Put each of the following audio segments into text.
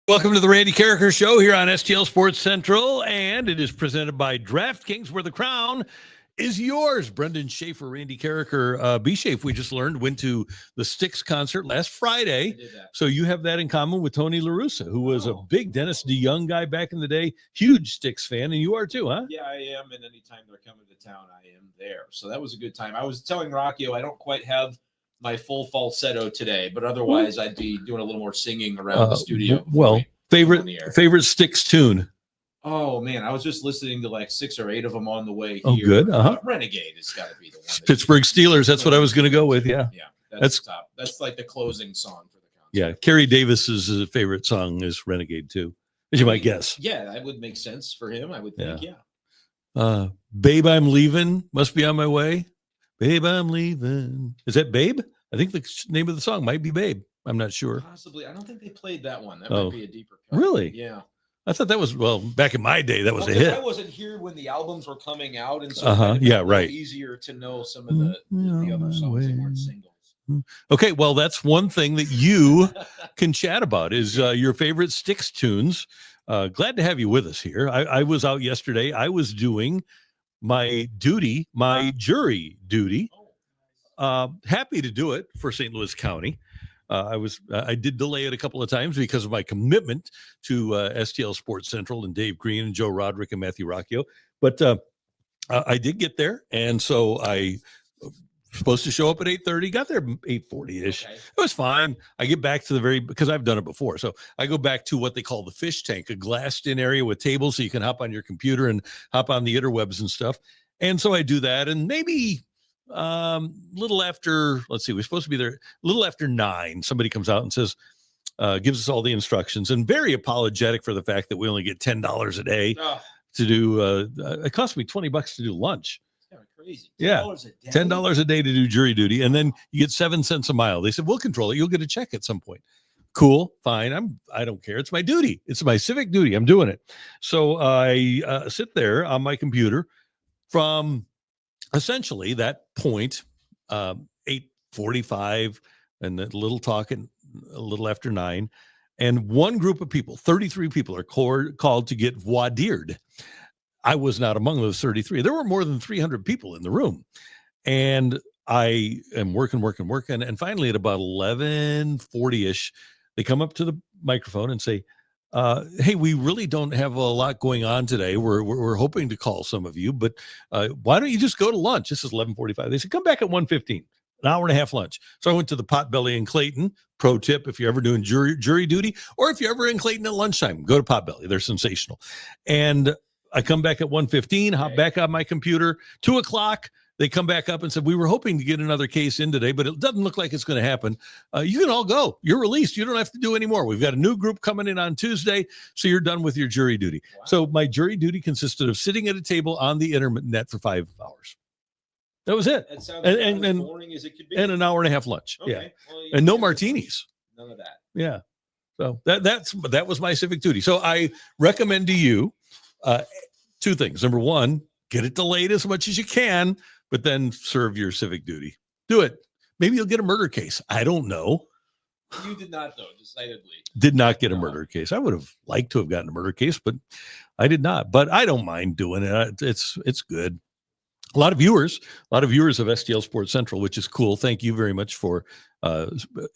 Welcome to the Randy Karraker Show here on STL Sports Central, and it is presented by DraftKings, where the crown is yours. Brenden Schaeffer, Randy Karraker, B-Schaef, we just learned, went to the Styx concert last Friday. So you have that in common with Tony La Russa, who was a big Dennis DeYoung guy back in the day, huge Styx fan, and you are too, huh? Yeah, I am, and anytime they're coming to town, I am there. So that was a good time. I was telling Rockio I don't quite have my full falsetto today, but otherwise I'd be doing a little more singing around the studio. Well, favorite Styx tune? Oh man, I was just listening to like 6 or 8 of them on the way here. Oh, good. Renegade has got to be the one. Pittsburgh Steelers. That's what I was going to go with. Yeah, that's top. That's like the closing song for the concert. Yeah, Kerry Davis's favorite song is Renegade too, as you might guess. Yeah, that would make sense for him. I would think. Babe, I'm leaving. Must be on my way. Babe, I'm leaving. Is that Babe? I think the name of the song might be Babe. I'm not sure. Possibly. I don't think they played that one. That might be a deeper cut. Really? Yeah. I thought that was, back in my day, that was a hit. I wasn't here when the albums were coming out, and so easier to know some of the other songs that weren't singles. Okay, well, that's one thing that you can chat about is your favorite Styx tunes. Glad to have you with us here. I was out yesterday. I was doing my duty, my jury duty. Happy to do it for St. Louis County. I did delay it a couple of times because of my commitment to STL Sports Central and Dave Green and Joe Roderick and Matthew Rocchio. But I did get there, and so I supposed to show up at 8:30. Got there 8:40-ish. Okay. It was fine. I get back to because I've done it before. So I go back to what they call the fish tank, a glassed-in area with tables so you can hop on your computer and hop on the interwebs and stuff. And so I do that, and maybe little after, let's see, we're supposed to be there a little after 9. Somebody comes out and says, gives us all the instructions, and very apologetic for the fact that we only get $10 a day to do. It cost me $20 to do lunch. Crazy. $10 a day to do jury duty, and then you get 7 cents a mile. They said, we'll control it. You'll get a check at some point. Cool, fine. I don't care. It's my duty. It's my civic duty. I'm doing it. So I sit there on my computer from essentially that point, 8:45, and a little talking a little after 9. And one group of people, 33 people, are called to get voir dired. I was not among those 33. There were more than 300 people in the room. And I am working. And finally, at about 11:40-ish, they come up to the microphone and say, hey, we really don't have a lot going on today. We're hoping to call some of you, but why don't you just go to lunch? This is 11:45. They said, come back at 1:15, an hour and a half lunch. So I went to the Potbelly in Clayton. Pro tip, if you're ever doing jury duty, or if you're ever in Clayton at lunchtime, go to Potbelly. They're sensational. And I come back at 1:15, hop back on my computer. 2:00, they come back up and said, we were hoping to get another case in today, but it doesn't look like it's going to happen. You can all go. You're released. You don't have to do any more. We've got a new group coming in on Tuesday, so you're done with your jury duty. Wow. So my jury duty consisted of sitting at a table on the internet for 5 hours. That was it. That sounds as boring as it could be. And an hour and a half lunch. Okay. Yeah. Well, and no martinis. None of that. Yeah. So that was my civic duty. So I recommend to you 2 things. Number 1, get it delayed as much as you can, but then serve your civic duty. Do it. Maybe you'll get a murder case. I don't know. You did not, though, decidedly. Did not get a murder case. I would have liked to have gotten a murder case, but I did not. But I don't mind doing it. It's good. A lot of viewers of STL Sports Central, which is cool. Thank you very much for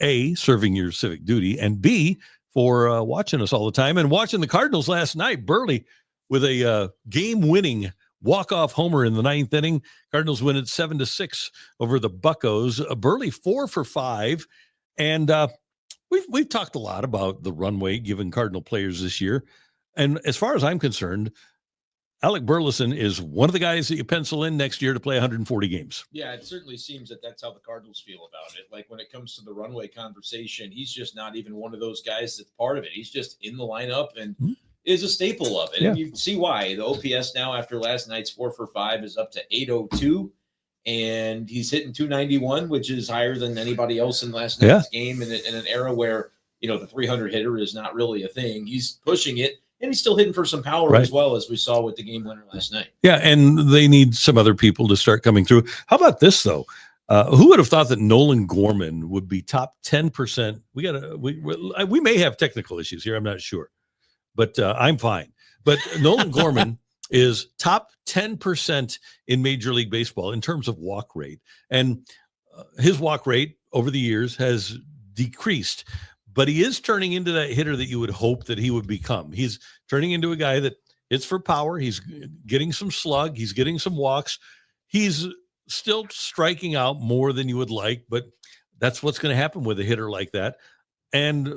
A, serving your civic duty, and B, for watching us all the time and watching the Cardinals last night. Burly with a game-winning walk-off homer in the 9th inning. Cardinals win it 7-6 over the Buccos. Burly 4 for 5, and we've talked a lot about the runway given Cardinal players this year. And as far as I'm concerned, Alec Burleson is one of the guys that you pencil in next year to play 140 games. Yeah, it certainly seems that that's how the Cardinals feel about it. Like when it comes to the runway conversation, he's just not even one of those guys that's part of it. He's just in the lineup and is a staple of it. Yeah. And you see why. The OPS now after last night's 4 for 5 is up to 802, and he's hitting 291, which is higher than anybody else in last night's game in an era where, the 300 hitter is not really a thing. He's pushing it. And he's still hitting for some power as well, as we saw with the game winner last night. Yeah, and they need some other people to start coming through. How about this, though? Who would have thought that Nolan Gorman would be top 10%? We may have technical issues here. I'm not sure, but I'm fine. But Nolan Gorman is top 10% in Major League Baseball in terms of walk rate. And his walk rate over the years has decreased, but he is turning into that hitter that you would hope that he would become. He's turning into a guy that hits for power. He's getting some slug. He's getting some walks. He's still striking out more than you would like, but that's what's going to happen with a hitter like that. And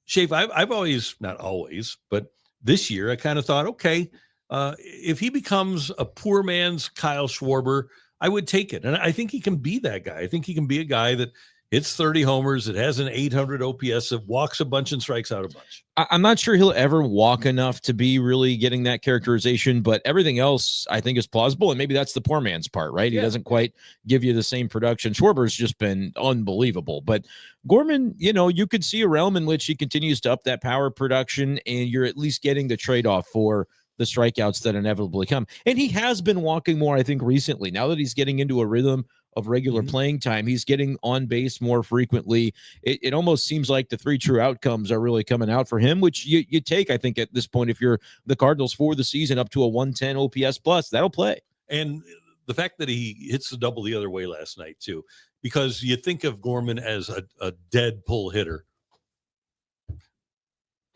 Schaef, I've always, not always, but this year I kind of thought, okay, if he becomes a poor man's Kyle Schwarber, I would take it. And I think he can be that guy. I think he can be a guy that hits 30 homers, that has an 800 OPS, that walks a bunch and strikes out a bunch. I'm not sure he'll ever walk enough to be really getting that characterization, but everything else I think is plausible. And maybe that's the poor man's part, right? He doesn't quite give you the same production. Schwarber's just been unbelievable, but Gorman, you could see a realm in which he continues to up that power production, and you're at least getting the trade-off for the strikeouts that inevitably come. And he has been walking more, I think, recently. Now that he's getting into a rhythm of regular playing time, he's getting on base more frequently. It almost seems like the three true outcomes are really coming out for him, which you take, I think, at this point, if you're the Cardinals for the season, up to a 110 OPS plus, that'll play. And the fact that he hits the double the other way last night, too, because you think of Gorman as a dead pull hitter.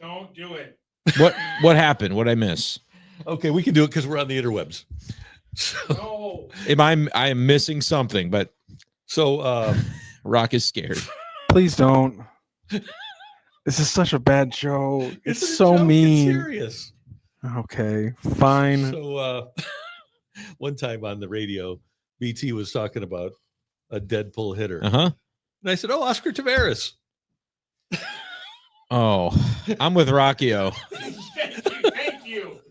Don't do it. What happened? What'd I miss? Okay, we can do it because we're on the interwebs. No. I am missing something, but so Rock is scared. Please don't. This is such a bad show. It's so joke. mean. It's serious. Okay, fine. So one time on the radio, BT was talking about a dead pull hitter. Uh-huh. And I said, "Oh, Oscar Taveras." Oh, I'm with Rockio. Thank you. Thank you.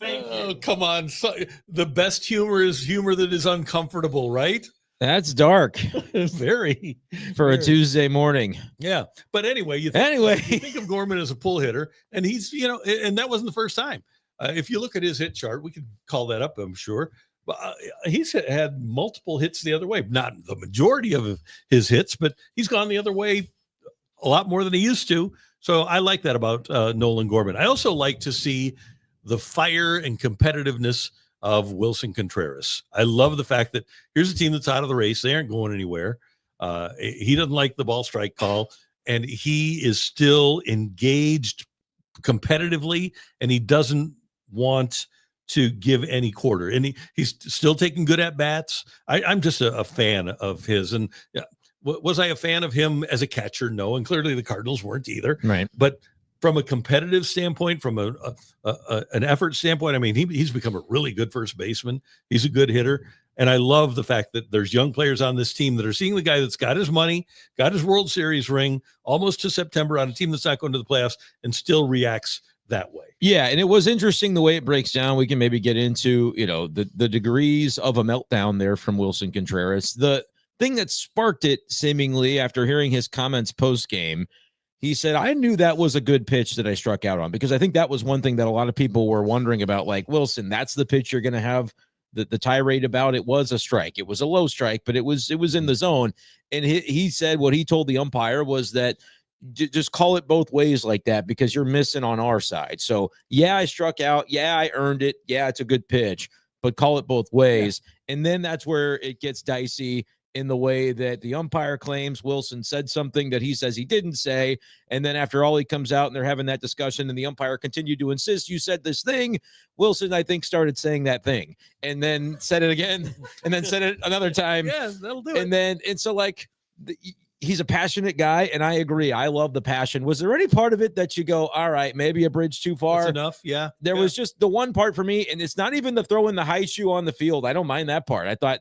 Oh, come on. So, the best humor is humor that is uncomfortable, right? That's dark Very. for a Tuesday morning. Yeah. But anyway, you think of Gorman as a pull hitter, and he's, and that wasn't the first time. If you look at his hit chart, we could call that up, I'm sure. But he's had multiple hits the other way. Not the majority of his hits, but he's gone the other way a lot more than he used to. So I like that about Nolan Gorman. I also like to see the fire and competitiveness of Willson Contreras. I love the fact that here's a team that's out of the race. They aren't going anywhere. He doesn't like the ball strike call, and he is still engaged competitively, and he doesn't want to give any quarter. And he's still taking good at bats. I'm just a fan of his. And was I a fan of him as a catcher? No. And clearly the Cardinals weren't either. Right. But from a competitive standpoint, from an effort standpoint, I mean, he's become a really good first baseman. He's a good hitter. And I love the fact that there's young players on this team that are seeing the guy that's got his money, got his World Series ring almost to September on a team that's not going to the playoffs, and still reacts that way. Yeah, and it was interesting the way it breaks down. We can maybe get into, the degrees of a meltdown there from Willson Contreras. The thing that sparked it, seemingly, after hearing his comments post-game, he said, I knew that was a good pitch that I struck out on, because I think that was one thing that a lot of people were wondering about, like, Willson, that's the pitch you're going to have the tirade about. It was a strike. It was a low strike, but it was in the zone. And he said what he told the umpire was that just call it both ways like that, because you're missing on our side. So, yeah, I struck out. Yeah, I earned it. Yeah, it's a good pitch, but call it both ways. Yeah. And then that's where it gets dicey in the way that the umpire claims Willson said something that he says he didn't say. And then after all, he comes out and they're having that discussion, and the umpire continued to insist, you said this thing. Willson, I think, started saying that thing and then said it again and then said it another time. Yeah, that'll do it. And so, like, he's a passionate guy, and I agree. I love the passion. Was there any part of it that you go, all right, maybe a bridge too far? That's enough, yeah. There was just the one part for me, and it's not even the throwing the high shoe on the field. I don't mind that part. I thought,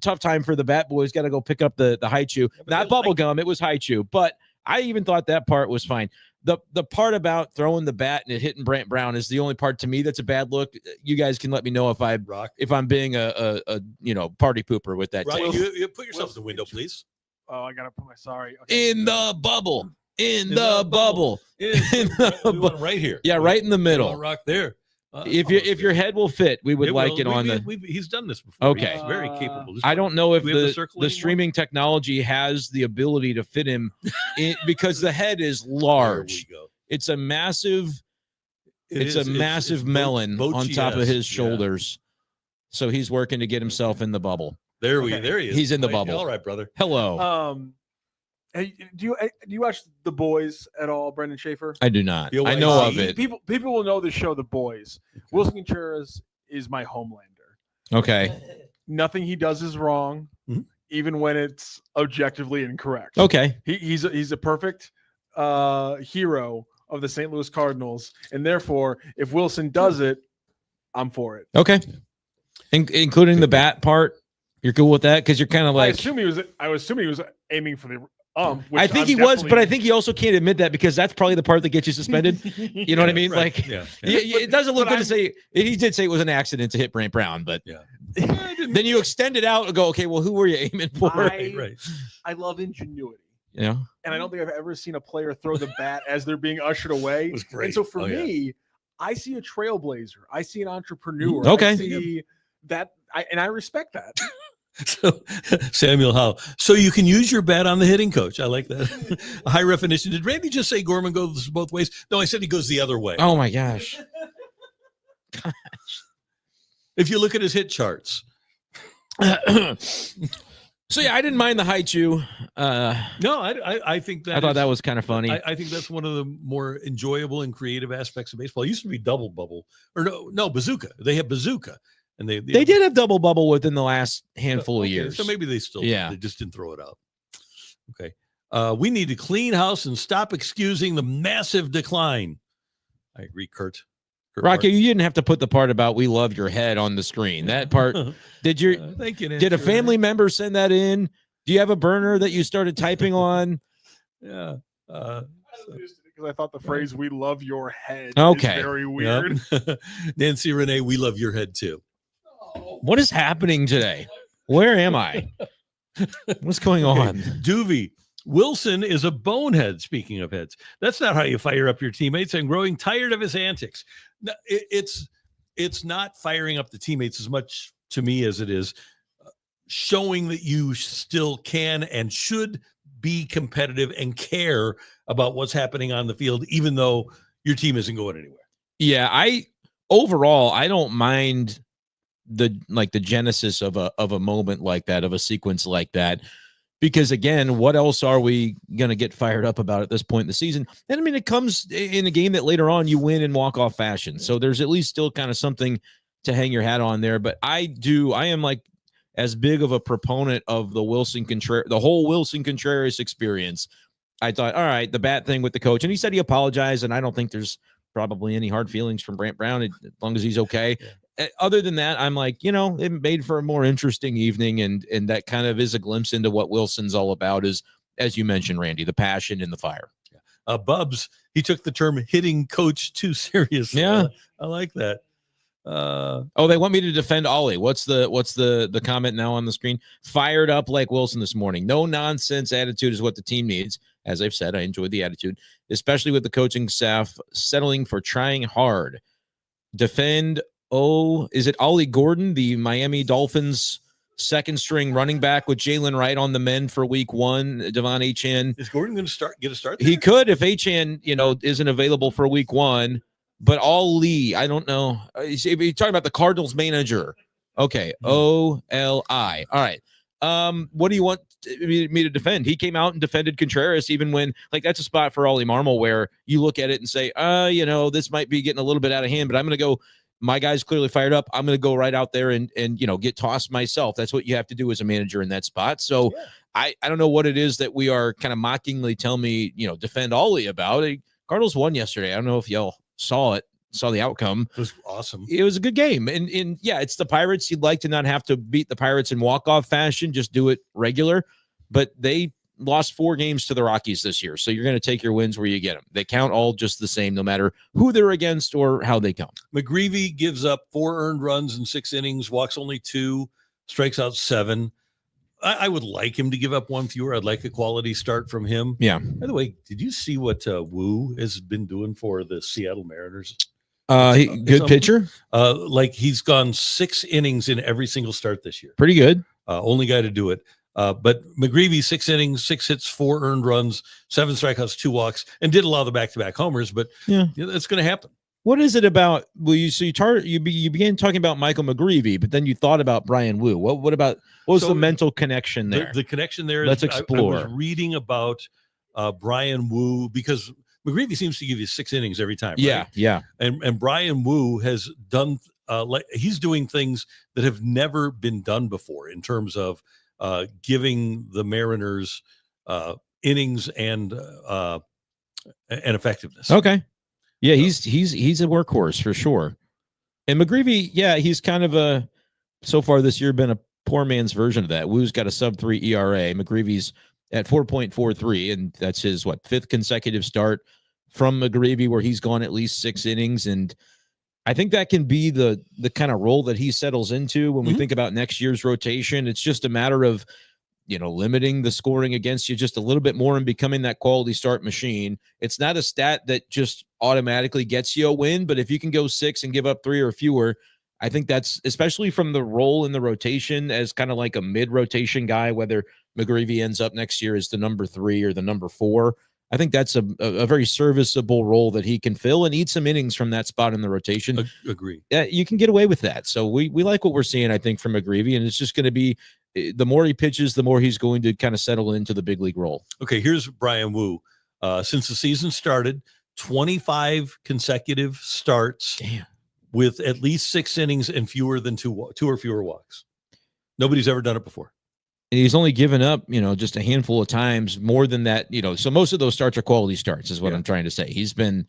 tough time for the bat boys. Got to go pick up the high chew. Not bubble gum. It was high chew. But I even thought that part was fine. The part about throwing the bat and it hitting Brant Brown is the only part to me that's a bad look. You guys can let me know if I'm being a party pooper with that. Rock, you put yourself in the window, please. Oh, I gotta put my sorry. Okay. In the bubble. In the bubble. We want right here. Yeah, right in the middle. Rock there. If your head will fit, we would like it on the. He's done this before. Okay. He's very capable. I don't know if Do we have the anymore? streaming technology has the ability to fit him because the head is There large. we go. It's a massive. It's is. a massive It's melon on top of Bochi-esque. his shoulders. So he's working to get himself in the bubble. There he is. He's in the Right, bubble. All right, brother. Hello. Hey, do you watch The Boys at all, Brenden Schaeffer? I do not. Feel I like know he- of it. People will know the show The Boys. Willson Contreras is my Homelander. Okay. Nothing he does is wrong, Mhm. even when it's objectively incorrect. Okay. He's a perfect hero of the St. Louis Cardinals, and therefore, if Willson does it, I'm for it. Okay. Including the bat part. You're cool with that because you're kind of I like. assume he was aiming for the which I think I'm he was, but I definitely- think he also can't admit that because that's probably the part that gets you suspended. You know what I mean? Right. Like, Yeah. it doesn't look but good to say. He did say it was an accident to hit Brant Brown, but Yeah. then you extend it out and go, okay, well, who were you aiming for? Right. I love ingenuity. Yeah. And I don't think I've ever seen a player throw the bat as they're being ushered away. It was great. And so for Oh, yeah. me, I see a trailblazer. I see an entrepreneur. Okay. I see that, and I respect that. So, Samuel Howe. So you can use your bat on the hitting coach. I like that. High definition. Did Randy just say Gorman goes both ways? No, I said he goes the other way. Oh my gosh. If you look at his hit charts. So yeah, I didn't mind the Haichu. No, I think that I thought is- that was kind of funny. I think that's one of the more enjoyable and creative aspects of baseball. It used to be double bubble or no bazooka. They have bazooka, and they They did have double bubble within the last handful of Okay, years. So maybe they still do. Yeah. They just didn't throw it out. Okay. We need to clean house and stop excusing the massive decline. I agree, Kurt. Rocky, you didn't have to put the part about "we love your head" on the screen. That part. Did your thank you. did a Nancy family Renee. member send that in? Do you have a burner that you started typing on? Yeah. Because I thought the phrase "we love your head" Okay. is very weird. Yep. Nancy Renee, we love your head too. What is happening today? Where am I? What's going on? Doovie. Willson is a bonehead. Speaking of heads, that's not how you fire up your teammates. I'm growing tired of his antics. No, it's not firing up the teammates as much to me as it is showing that you still can and should be competitive and care about what's happening on the field, even though your team isn't going anywhere. Yeah, overall I don't mind the genesis of a moment like that, of a sequence like that. Because again, what else are we going to get fired up about at this point in the season? And I mean, it comes in a game that later on you win in walk-off fashion. So there's at least still kind of something to hang your hat on there. But I am like as big of a proponent of the whole Willson Contreras experience. I thought, all right, the bat thing with the coach. And he said he apologized. And I don't think there's probably any hard feelings from Brant Brown as long as he's okay. Yeah. Other than that, I'm like, it made for a more interesting evening, and that kind of is a glimpse into what Wilson's all about, is, as you mentioned, Randy, the passion and the fire. Bubs, he took the term hitting coach too seriously. Yeah. I like that. They want me to defend Ollie. What's the comment now on the screen? Fired up like Willson this morning. No nonsense attitude is what the team needs. As I've said, I enjoyed the attitude, especially with the coaching staff settling for trying hard. Defend. Oh, is it Ollie Gordon, the Miami Dolphins second string running back with Jalen Wright on the men for week 1? Devon Achane. Is Gordon going to get a start there? He could if Achane, isn't available for week 1. But Ollie, I don't know. You're talking about the Cardinals manager. Okay, O-L-I. All right. What do you want me to defend? He came out and defended Contreras, even when, that's a spot for Ollie Marmol where you look at it and say, this might be getting a little bit out of hand, but I'm going to go. My guy's clearly fired up. I'm going to go right out there and get tossed myself. That's what you have to do as a manager in that spot. So yeah. I don't know what it is that we are kind of mockingly tell me, defend Ollie about. Cardinals won yesterday. I don't know if y'all saw the outcome. It was awesome. It was a good game. And yeah, it's the Pirates. You'd like to not have to beat the Pirates in walk-off fashion, just do it regular. But they lost 4 games to the Rockies this year. So you're going to take your wins where you get them. They count all just the same, no matter who they're against or how they come. McGreevy gives up 4 earned runs in 6 innings, walks only 2, strikes out 7. I would like him to give up 1 fewer. I'd like a quality start from him. Yeah. By the way, did you see what Wu has been doing for the Seattle Mariners? Good pitcher. Like he's gone 6 innings in every single start this year. Pretty good. Only guy to do it. But McGreevy, 6 innings, 6 hits, 4 earned runs, 7 strikeouts, 2 walks, and did allow the back-to-back homers. But yeah, it's going to happen. What is it about? Well, you began talking about Michael McGreevy, but then you thought about Brian Wu. What was the mental connection there? The connection there. Let's explore. I was reading about Brian Wu because McGreevy seems to give you 6 innings every time. Right? Yeah. And Brian Wu has done he's doing things that have never been done before in terms of giving the Mariners innings and effectiveness. Okay. Yeah, he's a workhorse for sure. And McGreevy, yeah, he's kind of so far this year been a poor man's version of that. Wu's got a sub-3 ERA. McGreevy's at 4.43, and that's his 5th consecutive start from McGreevy where he's gone at least 6 innings. And I think that can be the kind of role that he settles into when we think about next year's rotation. It's just a matter of, limiting the scoring against you just a little bit more and becoming that quality start machine. It's not a stat that just automatically gets you a win, but if you can go 6 and give up 3 or fewer, I think that's, especially from the role in the rotation as kind of like a mid-rotation guy, whether McGreevy ends up next year as the number 3 or the number 4, I think that's a very serviceable role that he can fill and eat some innings from that spot in the rotation. Agree. Yeah, you can get away with that. So we like what we're seeing, I think, from McGreevy, and it's just going to be the more he pitches, the more he's going to kind of settle into the big league role. Okay, here's Brian Wu. Since the season started, 25 consecutive starts with at least 6 innings and fewer than 2 or fewer walks. Nobody's ever done it before. And he's only given up, just a handful of times more than that, so most of those starts are quality starts is what I'm trying to say. He's been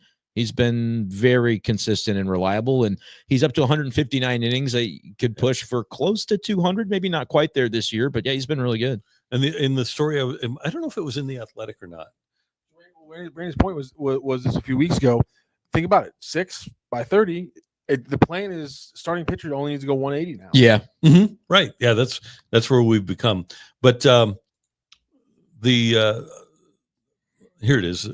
very consistent and reliable, and he's up to 159 innings. He could push for close to 200, maybe not quite there this year, but yeah, he's been really good. And in the story, I don't know if it was in The Athletic or not. Randy's point was this a few weeks ago. Think about it. 6 by 30. The plan is starting pitcher only needs to go 180 now. Yeah. Mm-hmm. Right. Yeah. That's where we've become. But here it is.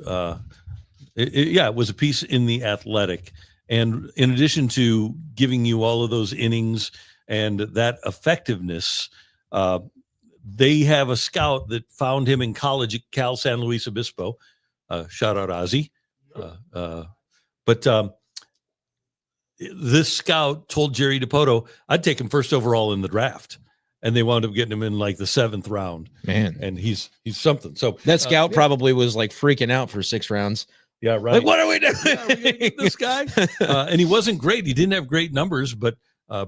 It was a piece in The Athletic. And in addition to giving you all of those innings and that effectiveness, they have a scout that found him in college at Cal San Luis Obispo. Shout out Ozzy. But this scout told Jerry DiPoto, I'd take him first overall in the draft. And they wound up getting him in like the 7th round. Man. And he's something. So that scout probably was like freaking out for 6 rounds. Yeah, right. Like, what are we doing? Are we gonna get this guy? And he wasn't great. He didn't have great numbers, but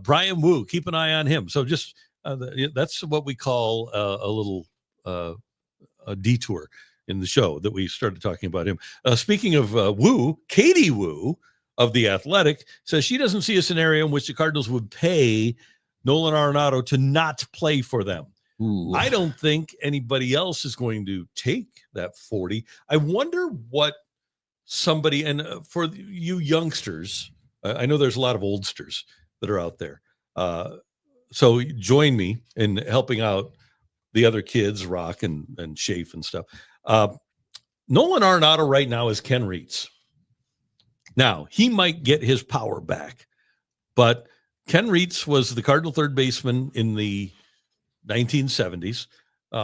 Brian Wu, keep an eye on him. So just that's what we call a little a detour in the show that we started talking about him. Speaking of Wu, Katie Wu of The Athletic says she doesn't see a scenario in which the Cardinals would pay Nolan Arenado to not play for them. Ooh. I don't think anybody else is going to take that 40. I wonder what somebody, and for you youngsters, I know there's a lot of oldsters that are out there. So join me in helping out the other kids, Rock and Schaef and stuff. Nolan Arenado right now is Ken Reitz. Now, he might get his power back, but Ken Reitz was the Cardinal third baseman in the 1970s.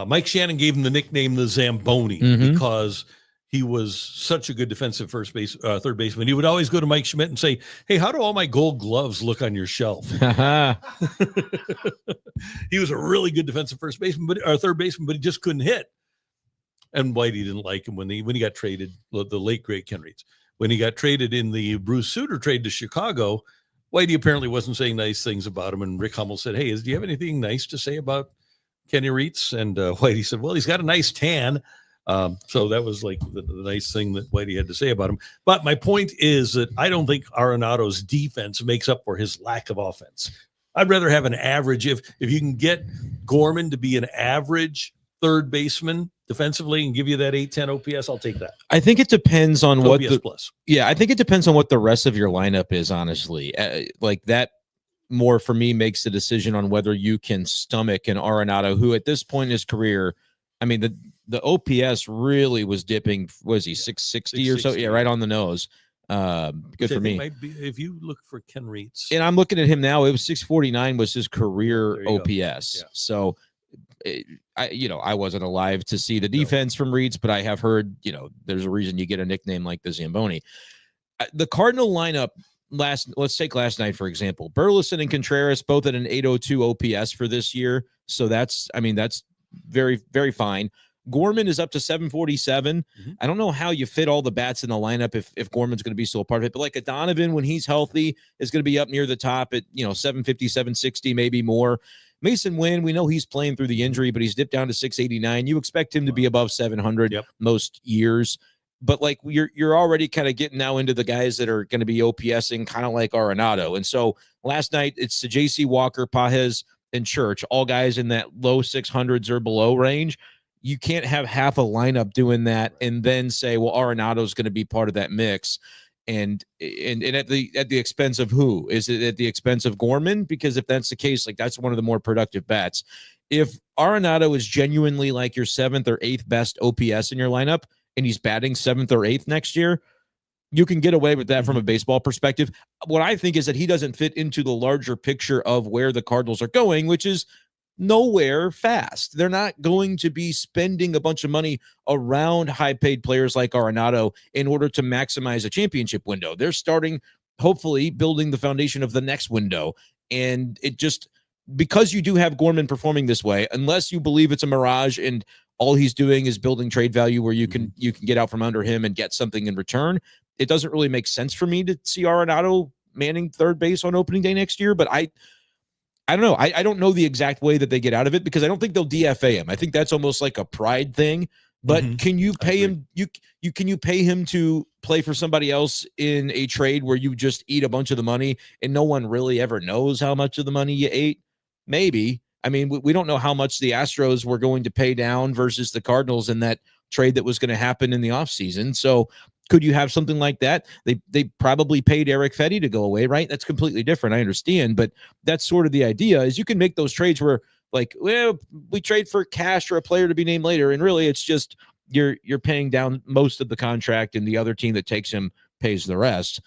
Mike Shannon gave him the nickname the Zamboni because he was such a good defensive third baseman. He would always go to Mike Schmidt and say, hey, how do all my gold gloves look on your shelf? He was a really good defensive third baseman, but he just couldn't hit. And Whitey didn't like him when he got traded, the late, great Ken Reitz. When he got traded in the Bruce Sutter trade to Chicago, Whitey apparently wasn't saying nice things about him. And Rick Hummel said, hey, do you have anything nice to say about Kenny Reitz? And Whitey said, well, he's got a nice tan. So that was like the nice thing that Whitey had to say about him. But my point is that I don't think Arenado's defense makes up for his lack of offense. I'd rather have an average. If you can get Gorman to be an average third baseman defensively and give you that 810 OPS, I'll take that. I think it depends on what OPS plus. Yeah, I think it depends on what the rest of your lineup is, honestly. Like that more for me makes the decision on whether you can stomach an Arenado, who at this point in his career, I mean, the OPS really was dipping. Was he 660 or so? Yeah, right on the nose. Good for me. Might be, if you look for Ken Reitz, and I'm looking at him now, it was 649 was his career OPS. Yeah. So I wasn't alive to see the defense from Reitz, but I have heard, there's a reason you get a nickname like the Zamboni. The Cardinal lineup let's take last night, for example. Burleson and Contreras both at an 802 OPS for this year. So that's very, very fine. Gorman is up to 747. Mm-hmm. I don't know how you fit all the bats in the lineup if Gorman's going to be still a part of it, but like a Donovan, when he's healthy, is going to be up near the top at 750, 760, maybe more. Mason Wynn, we know he's playing through the injury, but he's dipped down to 689. You expect him to be above 700 most years. But like you're already kind of getting now into the guys that are going to be OPSing kind of like Arenado. And so last night it's the JC Walker, Pajes, and Church, all guys in that low 600s or below range. You can't have half a lineup doing that and then say, well, Arenado is going to be part of that mix. And at the expense of who? Is it at the expense of Gorman? Because if that's the case, like that's one of the more productive bats. If Arenado is genuinely like your 7th or 8th best OPS in your lineup, and he's batting 7th or 8th next year, you can get away with that from a baseball perspective. What I think is that he doesn't fit into the larger picture of where the Cardinals are going, which is nowhere fast. They're not going to be spending a bunch of money around high-paid players like Arenado in order to maximize a championship window. They're starting, hopefully, building the foundation of the next window. And it just, because you do have Gorman performing this way, unless you believe it's a mirage and all he's doing is building trade value where you can get out from under him and get something in return, it doesn't really make sense for me to see Arenado manning third base on opening day next year. But I don't know. I don't know the exact way that they get out of it, because I don't think they'll DFA him. I think that's almost like a pride thing. But can you pay him? Can you pay him to play for somebody else in a trade where you just eat a bunch of the money and no one really ever knows how much of the money you ate? Maybe. I mean, we don't know how much the Astros were going to pay down versus the Cardinals in that trade that was going to happen in the offseason. So could you have something like that? They probably paid Eric Fetty to go away, right? That's completely different. I understand. But that's sort of the idea, is you can make those trades where, like, well, we trade for cash or a player to be named later. And really, it's just you're paying down most of the contract and the other team that takes him pays the rest.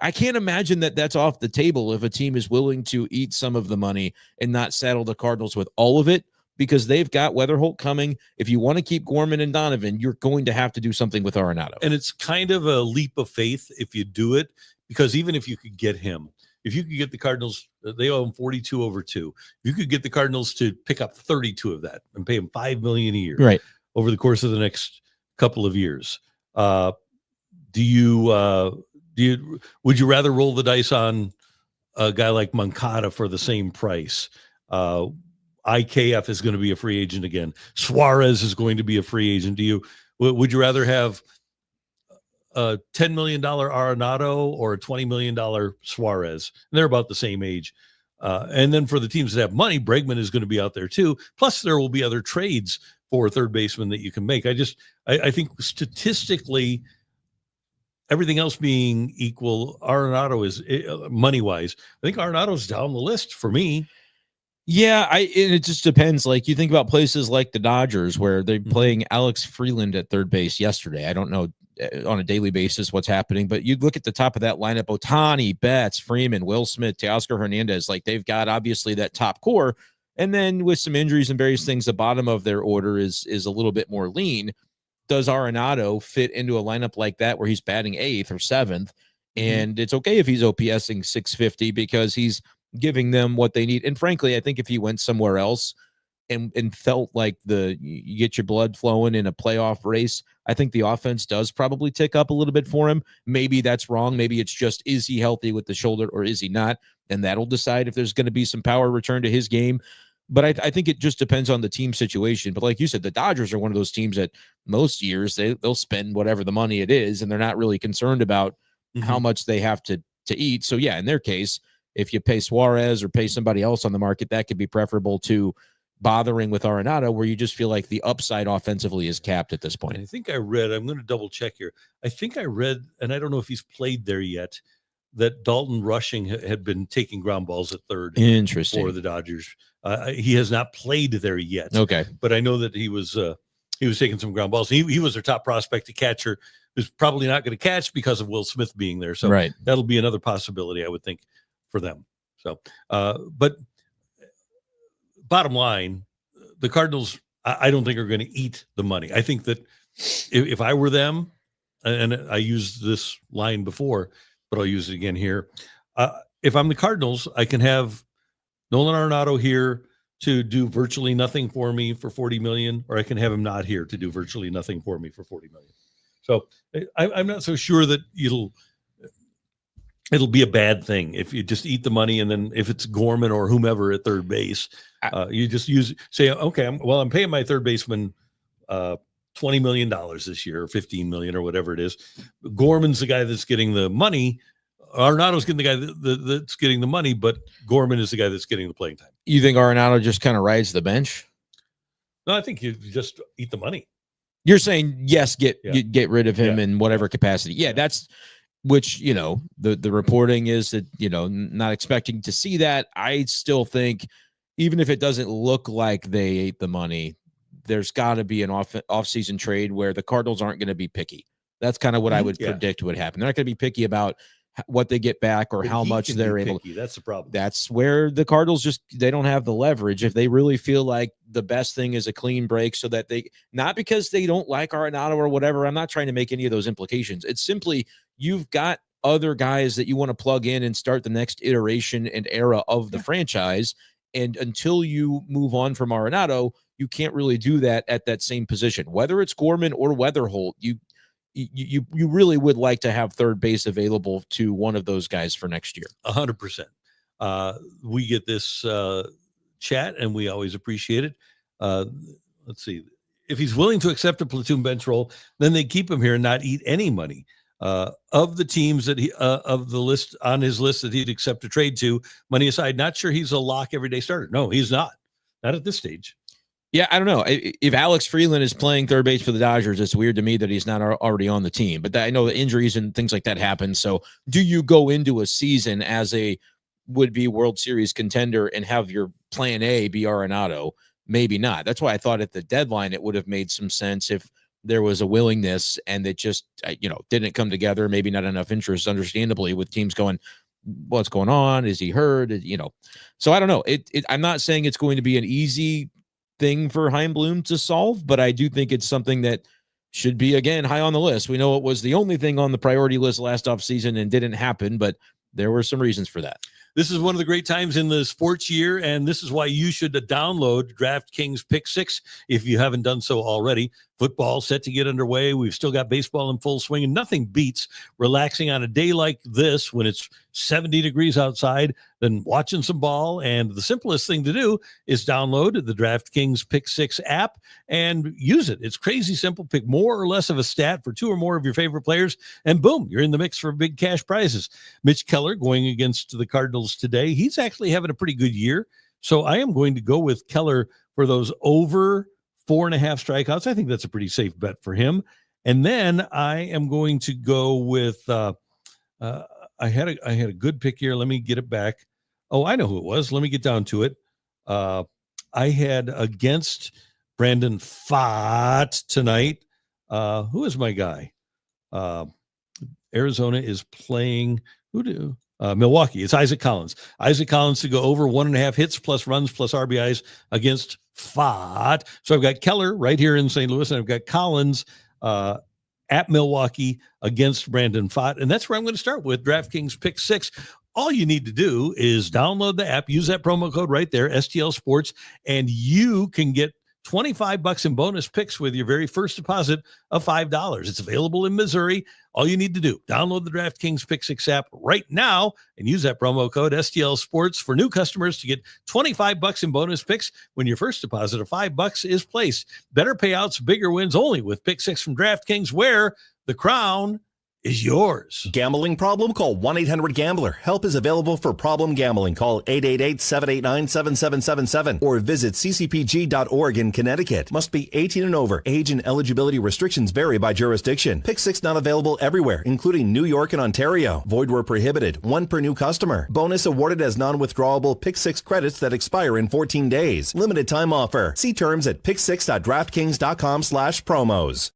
I can't imagine that that's off the table if a team is willing to eat some of the money and not saddle the Cardinals with all of it, because they've got Weatherholt coming. If you want to keep Gorman and Donovan, you're going to have to do something with Arenado. And it's kind of a leap of faith if you do it, because even if you could get him, if you could get the Cardinals, they owe him 42/2. If you could get the Cardinals to pick up 32 of that and pay him $5 million a year, right, over the course of the next couple of years, would you rather roll the dice on a guy like Moncada for the same price? IKF is going to be a free agent again. Suarez is going to be a free agent. Would you rather have a $10 million Arenado or a $20 million Suarez? And they're about the same age. And then for the teams that have money, Bregman is going to be out there too. Plus, there will be other trades for third baseman that you can make. I think statistically, everything else being equal, Arenado is money-wise. I think Arenado's down the list for me. Yeah, and it just depends. Like, you think about places like the Dodgers, where they're playing Alex Freeland at third base yesterday. I don't know on a daily basis what's happening, but you look at the top of that lineup: Ohtani, Betts, Freeman, Will Smith, Teoscar Hernandez. Like, they've got obviously that top core, and then with some injuries and various things, the bottom of their order is a little bit more lean. Does Arenado fit into a lineup like that where he's batting 8th or 7th? And it's okay if he's OPSing 650 because he's giving them what they need. And frankly, I think if he went somewhere else and felt like you get your blood flowing in a playoff race, I think the offense does probably tick up a little bit for him. Maybe that's wrong. Maybe it's just, is he healthy with the shoulder or is he not? And that'll decide if there's going to be some power return to his game. But I think it just depends on the team situation. But like you said, the Dodgers are one of those teams that most years they'll spend whatever the money it is, and they're not really concerned about how much they have to eat. So yeah, in their case, if you pay Suarez or pay somebody else on the market, that could be preferable to bothering with Arenado, where you just feel like the upside offensively is capped at this point. And I think I read, I'm going to double check here. I think I read, and I don't know if he's played there yet, that Dalton Rushing had been taking ground balls at third. Interesting. For the Dodgers. He has not played there yet. Okay. But I know that he was taking some ground balls. He was their top prospect, a catcher is probably not going to catch because of Will Smith being there. So right. that'll be another possibility, I would think, for them. So, but bottom line, the Cardinals, I don't think are going to eat the money. I think that if I were them, and I used this line before, but I'll use it again here. If I'm the Cardinals, I can have Nolan Arenado here to do virtually nothing for me for $40 million, or I can have him not here to do virtually nothing for me for $40 million. So I'm not so sure that it'll be a bad thing if you just eat the money, and then if it's Gorman or whomever at third base, you just say, okay, I'm paying my third baseman $20 million this year, or $15 million, or whatever it is. Gorman's the guy that's getting the money. Arenado's getting the guy that's getting the money, but Gorman is the guy that's getting the playing time. You think Arenado just kind of rides the bench? No, I think you just eat the money. You're saying yes, get rid of him in whatever capacity. Yeah, that's which, the reporting is that, not expecting to see that. I still think even if it doesn't look like they ate the money, there's got to be an off-season trade where the Cardinals aren't going to be picky. That's kind of what I would predict would happen. They're not going to be picky about what they get back or how much they're able. That's the problem. That's where the Cardinals they don't have the leverage. If they really feel like the best thing is a clean break, so that not because they don't like Arenado or whatever. I'm not trying to make any of those implications. It's simply you've got other guys that you want to plug in and start the next iteration and era of the franchise. And until you move on from Arenado, you can't really do that at that same position, whether it's Gorman or Weatherholt. You really would like to have third base available to one of those guys for next year. 100%. We get this chat, and we always appreciate it. Let's see. If he's willing to accept a platoon bench role, then they keep him here and not eat any money. Of the teams that of the list on his list that he'd accept a trade to, money aside, not sure he's a lock everyday starter. No, he's not at this stage. Yeah, I don't know. If Alex Freeland is playing third base for the Dodgers, it's weird to me that he's not already on the team. But I know that injuries and things like that happen. So do you go into a season as a would-be World Series contender and have your plan A be Arenado? Maybe not. That's why I thought at the deadline it would have made some sense if there was a willingness and it just, didn't come together. Maybe not enough interest, understandably, with teams going, what's going on? Is he hurt? So I don't know. I'm not saying it's going to be an easy thing for Chaim Bloom to solve, but I do think it's something that should be, again, high on the list. We know it was the only thing on the priority list last offseason and didn't happen, but there were some reasons for that. This is one of the great times in the sports year, and this is why you should download DraftKings Pick 6 if you haven't done so already. Football set to get underway. We've still got baseball in full swing, and nothing beats relaxing on a day like this when it's 70 degrees outside than watching some ball. And the simplest thing to do is download the DraftKings Pick 6 app and use it. It's crazy simple. Pick more or less of a stat for two or more of your favorite players, and boom, you're in the mix for big cash prizes. Mitch Keller going against the Cardinals today. He's actually having a pretty good year. So I am going to go with Keller for those over 4.5 strikeouts. I think that's a pretty safe bet for him. And then I am going to go with I had a good pick here. Let me get it back. Oh, I know who it was. Let me get down to it. I had against Brenden Schaeffer tonight. Who is my guy? Arizona is playing Milwaukee. It's Isaac Collins. Isaac Collins to go over 1.5 hits plus runs plus RBIs against Fott. So I've got Keller right here in St. Louis, and I've got Collins at Milwaukee against Brenden Fott. And that's where I'm going to start with DraftKings Pick 6. All you need to do is download the app, use that promo code right there, STL Sports, and you can get $25 in bonus picks with your very first deposit of $5. It's available in Missouri. All you need to do, download the DraftKings Pick 6 app right now and use that promo code STL Sports for new customers to get $25 in bonus picks when your first deposit of $5 is placed. Better payouts, bigger wins only with Pick 6 from DraftKings, where the crown is yours. Gambling problem? Call 1-800-GAMBLER. Help is available for problem gambling. Call 888-789-7777 or visit ccpg.org in Connecticut. Must be 18 and over. Age and eligibility restrictions vary by jurisdiction. Pick 6 not available everywhere, including New York and Ontario. Void where prohibited. 1 per new customer. Bonus awarded as non-withdrawable Pick 6 credits that expire in 14 days. Limited time offer. See terms at pick6.draftkings.com/promos.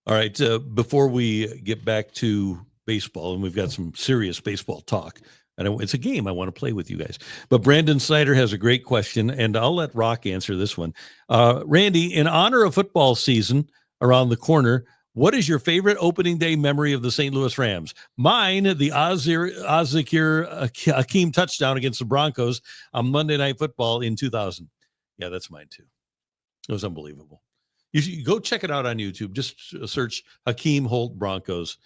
All right. Before we get back to baseball, and we've got some serious baseball talk, and it's a game I want to play with you guys. But Brandon Snyder has a great question, and I'll let Rock answer this one. Randy, in honor of football season around the corner, what is your favorite opening day memory of the St. Louis Rams? Mine, the Zakir Hakeem touchdown against the Broncos on Monday Night Football in 2000. Yeah, that's mine too. It was unbelievable. You should go check it out on YouTube. Just search Hakeem Holt Broncos.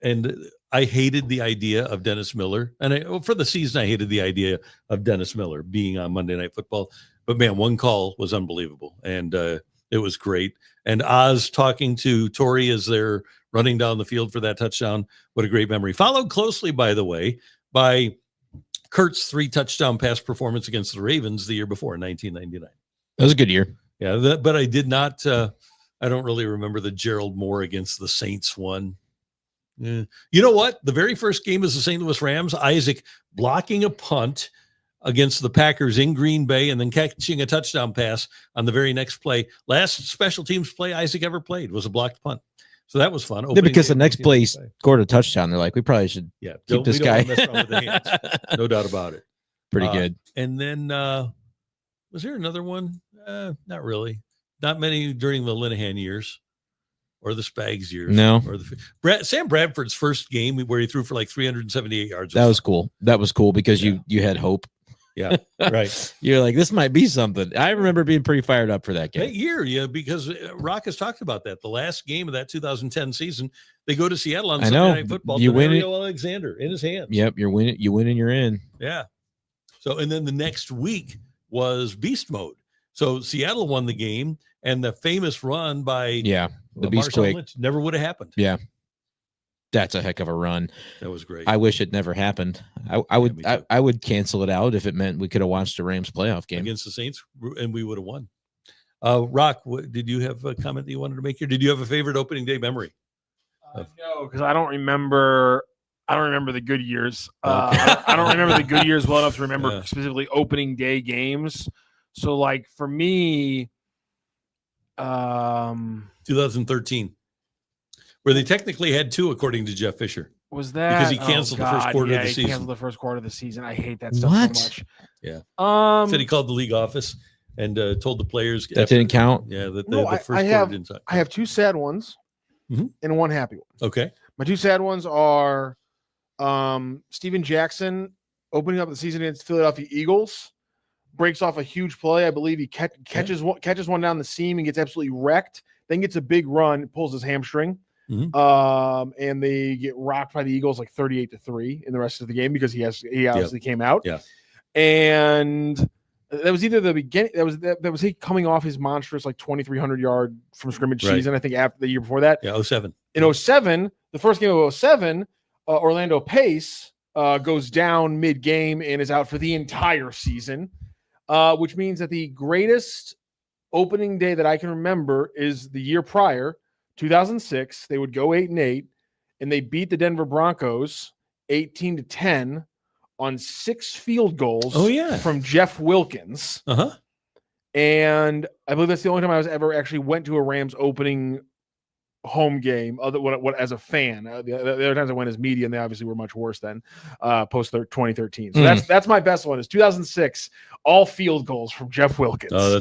And I hated the idea of Dennis Miller. And for the season, I hated the idea of Dennis Miller being on Monday Night Football. But man, one call was unbelievable. And it was great. And Oz talking to Torrey as they're running down the field for that touchdown. What a great memory. Followed closely, by the way, by Kurt's 3 touchdown pass performance against the Ravens the year before, 1999. That was a good year. Yeah, but I did not. I don't really remember the Gerald Moore against the Saints one. You know what? The very first game as the St. Louis Rams, Isaac blocking a punt against the Packers in Green Bay and then catching a touchdown pass on the very next play. Last special teams play Isaac ever played was a blocked punt. So that was fun. Yeah, because the next play scored a touchdown. They're like, we probably should keep this guy. Mess around with the hands. No doubt about it. Pretty good. And then was there another one? Not really. Not many during the Linehan years or the Spags years. No. Or Sam Bradford's first game where he threw for like 378 yards. That was cool. That was cool because you had hope. Yeah, right. You're like, this might be something. I remember being pretty fired up for that game. That year, yeah, because Rock has talked about that. The last game of that 2010 season, they go to Seattle on Sunday Night Football. You win it. Alexander in his hands. Yep, you win and you're in. Yeah. So, and then the next week was beast mode. So Seattle won the game, and the famous run by the Beast Quake Lynch never would have happened. Yeah. That's a heck of a run. That was great. I wish it never happened. I would cancel it out if it meant we could have watched the Rams playoff game against the Saints, and we would have won. Rock, did you have a comment that you wanted to make here? Did you have a favorite opening day memory? No, because I don't remember the good years. I don't remember the good years well enough to remember specifically opening day games. So, like for me, 2013. Where they technically had 2, according to Jeff Fisher. Was that because he canceled the first quarter of the season? He canceled the first quarter of the season. I hate that stuff so much. Yeah. Said he called the league office and told the players that didn't count. Yeah, that the first quarter didn't count. I have 2 sad ones and 1 happy one. Okay. My 2 sad ones are Steven Jackson opening up the season against Philadelphia Eagles, breaks off a huge play. I believe he catches one down the seam and gets absolutely wrecked. Then gets a big run, pulls his hamstring. And they get rocked by the Eagles like 38-3 in the rest of the game because he obviously came out. Yeah. And that was either the beginning. That was he coming off his monstrous like 2,300 yard from scrimmage season. I think after the year before that. Yeah, 07. In 07, the first game of 07, Orlando Pace goes down mid game and is out for the entire season, which means that the greatest opening day that I can remember is the year prior. 2006, they would go 8-8, and they beat the Denver Broncos 18-10 on 6 field goals. From Jeff Wilkins. And I believe that's the only time I was ever actually went to a Rams opening home game. As a fan, the other times I went as media, and they obviously were much worse than post 2013. So that's my best one. Is 2006, all field goals from Jeff Wilkins. Oh,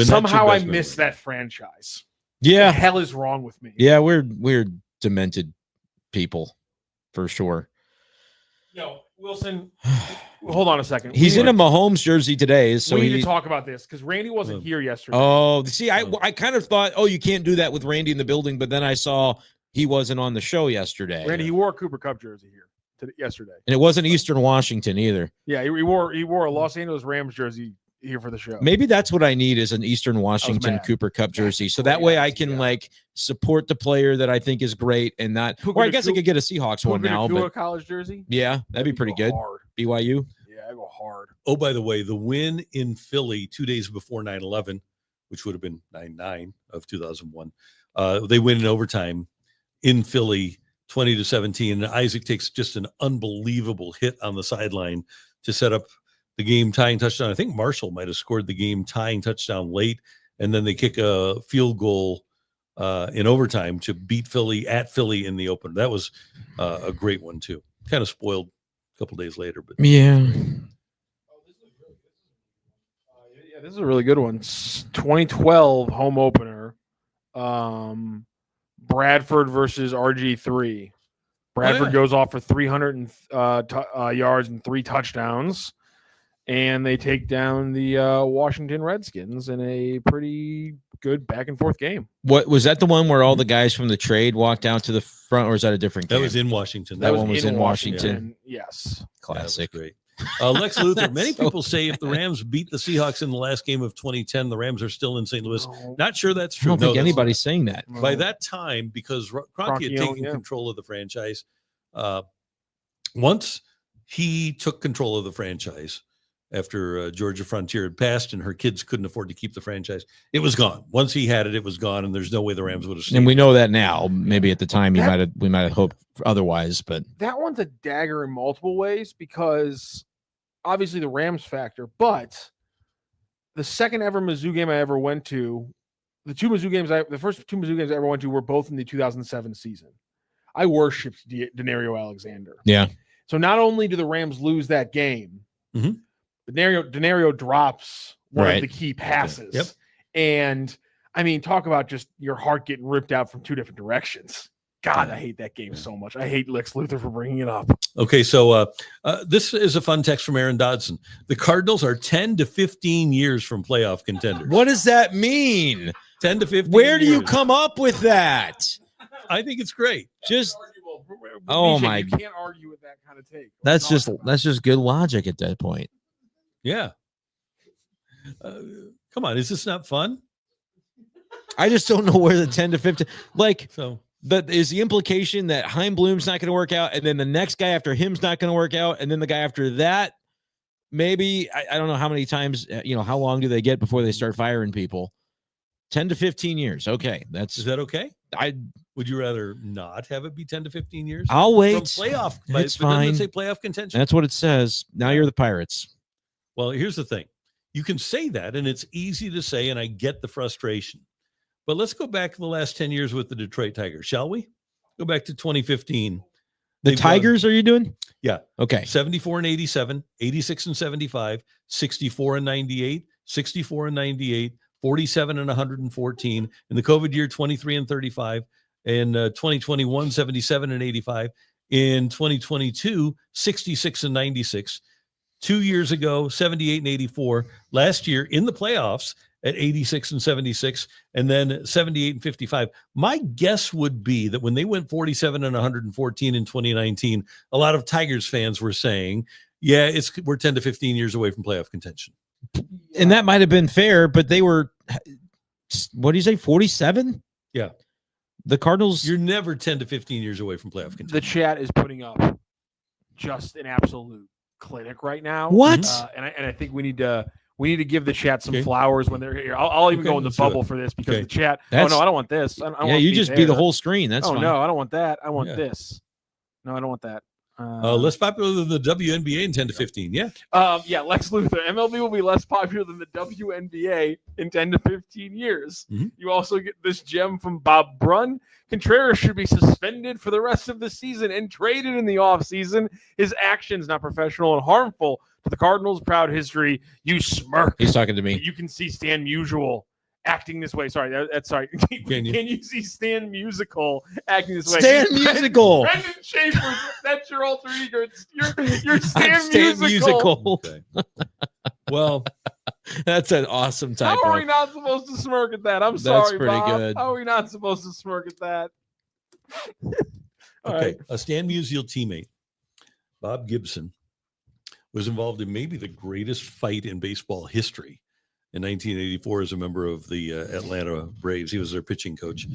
somehow I miss that franchise. Yeah, what the hell is wrong with me? Yeah, we're demented people for sure. Yo, Willson, hold on a second. He's in a Mahomes jersey today, so we need to talk about this because Randy wasn't here yesterday. Oh, see, I kind of thought, you can't do that with Randy in the building, but then I saw he wasn't on the show yesterday. Randy, he wore a Cooper Kupp jersey here yesterday, and it wasn't Eastern Washington either. Yeah, he wore a Los Angeles Rams jersey here for the show. Maybe that's what I need is an Eastern Washington Cooper Kupp jersey. So that way I can support the player that I think is great and not, or I guess I could get a Seahawks one now, but college jersey. Yeah, that'd be pretty good. Hard. BYU. Yeah, I go hard. Oh, by the way, the win in Philly 2 days before 9/11, which would have been 9/9 of 2001. They win in overtime in Philly 20-17. And Isaac takes just an unbelievable hit on the sideline to set up the game tying touchdown. I think Marshall might have scored the game tying touchdown late, and then they kick a field goal in overtime to beat Philly at Philly in the opener. That was a great one too. Kind of spoiled a couple days later, but Yeah. Yeah, this is a really good one. 2012 home opener. Bradford versus RG3. Bradford goes off for 300 yards and 3 touchdowns, and they take down the Washington Redskins in a pretty good back and forth game. What was that? The one where all the guys from the trade walked out to the front, or is that a different game? that was in Washington. That one was in Washington. Yes. Classic. Yeah, that was great. Lex Luthor. Many So people say if the Rams beat the Seahawks in the last game of 2010, the Rams are still in St. Louis. Not sure that's I true. don't think that's anybody's saying that. by that time, because Kroenke had taken yeah. control of the franchise. Once he took control of the franchise after Georgia Frontier had passed and her kids couldn't afford to keep the franchise, it was gone. Once he had it, it was gone, and there's no way the Rams would have stayed. And we know that now. Maybe at the time we might have hoped otherwise, but That one's a dagger in multiple ways because obviously the Rams factor, but the second ever Mizzou game I ever went to, the first 2 Mizzou games I ever went to were both in the 2007 season. I worshipped Denario Alexander. yeah. So not only do the Rams lose that game, Mhm. Denario drops one Right. of the key passes. Yep. And I mean, talk about just your heart getting ripped out from 2 different directions. God, I hate that game so much. I hate Lex Luthor for bringing it up. Okay, so this is a fun text from Aaron Dodson. The Cardinals are 10 to 15 years from playoff contenders. What does that mean? 10 to 15 Where do you years. come up with that? I think it's great. Just Oh Oh, my- You can't argue with that kind of take. that's just good logic at that point. Yeah. Come on, is this not fun? I just don't know where the 10 to 15 like So that is the implication that Chaim Bloom's not going to work out, and then the next guy after him's not going to work out, and then the guy after that, maybe I don't know how many times, how long do they get before they start firing people? 10 to 15 years. Okay, is that okay? I Would you rather not have it be 10 to 15 years? I'll From wait. playoff. It's but doesn't fine. it say playoff contention? That's what it says. Now you're the Pirates. Well, here's the thing. You can say that, and it's easy to say, and I get the frustration. But let's go back to the last 10 years with the Detroit Tigers, shall we? Go back to 2015. The They've Tigers, are you doing? Yeah. Okay. 74 and 87, 86 and 75, 64 and 98, 64 and 98, 47 and 114. In the COVID year, 23 and 35. In 2021, 77 and 85. In 2022, 66 and 96. 2 years ago, 78 and 84. Last year in the playoffs at 86 and 76, and then 78 and 55. My guess would be that when they went 47 and 114 in 2019, a lot of Tigers fans were saying, yeah, we're 10 to 15 years away from playoff contention. And that might have been fair, but they were, what do you say, 47? Yeah. The Cardinals. You're never 10 to 15 years away from playoff contention. The chat is putting up just an absolute clinic right now. What? And I think we need to give the chat some Okay. flowers when they're here. I'll even Okay, go in the let's do bubble it. for this because Okay. the chat. That's- Oh no, I don't want this. I yeah, want you to just be there. the whole screen. That's oh fine. no, I don't want that. I want Yeah. this. No, I don't want that. Less popular than the WNBA in 10 to 15. Yeah. Yeah, Lex Luthor. MLB will be less popular than the WNBA in 10 to 15 years. Mhm. You also get this gem from Bob Brunn. Contreras should be suspended for the rest of the season and traded in the offseason. His actions not professional and harmful to the Cardinals' proud history. You smirk. He's talking to me. You can see Stan Musial acting this way. Sorry, that's sorry. Can you? Can you see Stan Musical acting this way? Stan Musical. Brenden Schaeffer. That's your alter ego. It's your I'm Stan Stan Musical. Okay. Well, That's an awesome typo. How are we not supposed to smirk at that? I'm That's sorry, pretty Bob. good. How are we not supposed to smirk at that? All okay. right. A Stan Musial teammate, Bob Gibson, was involved in maybe the greatest fight in baseball history in 1984 as a member of the Atlanta Braves. He was their pitching coach.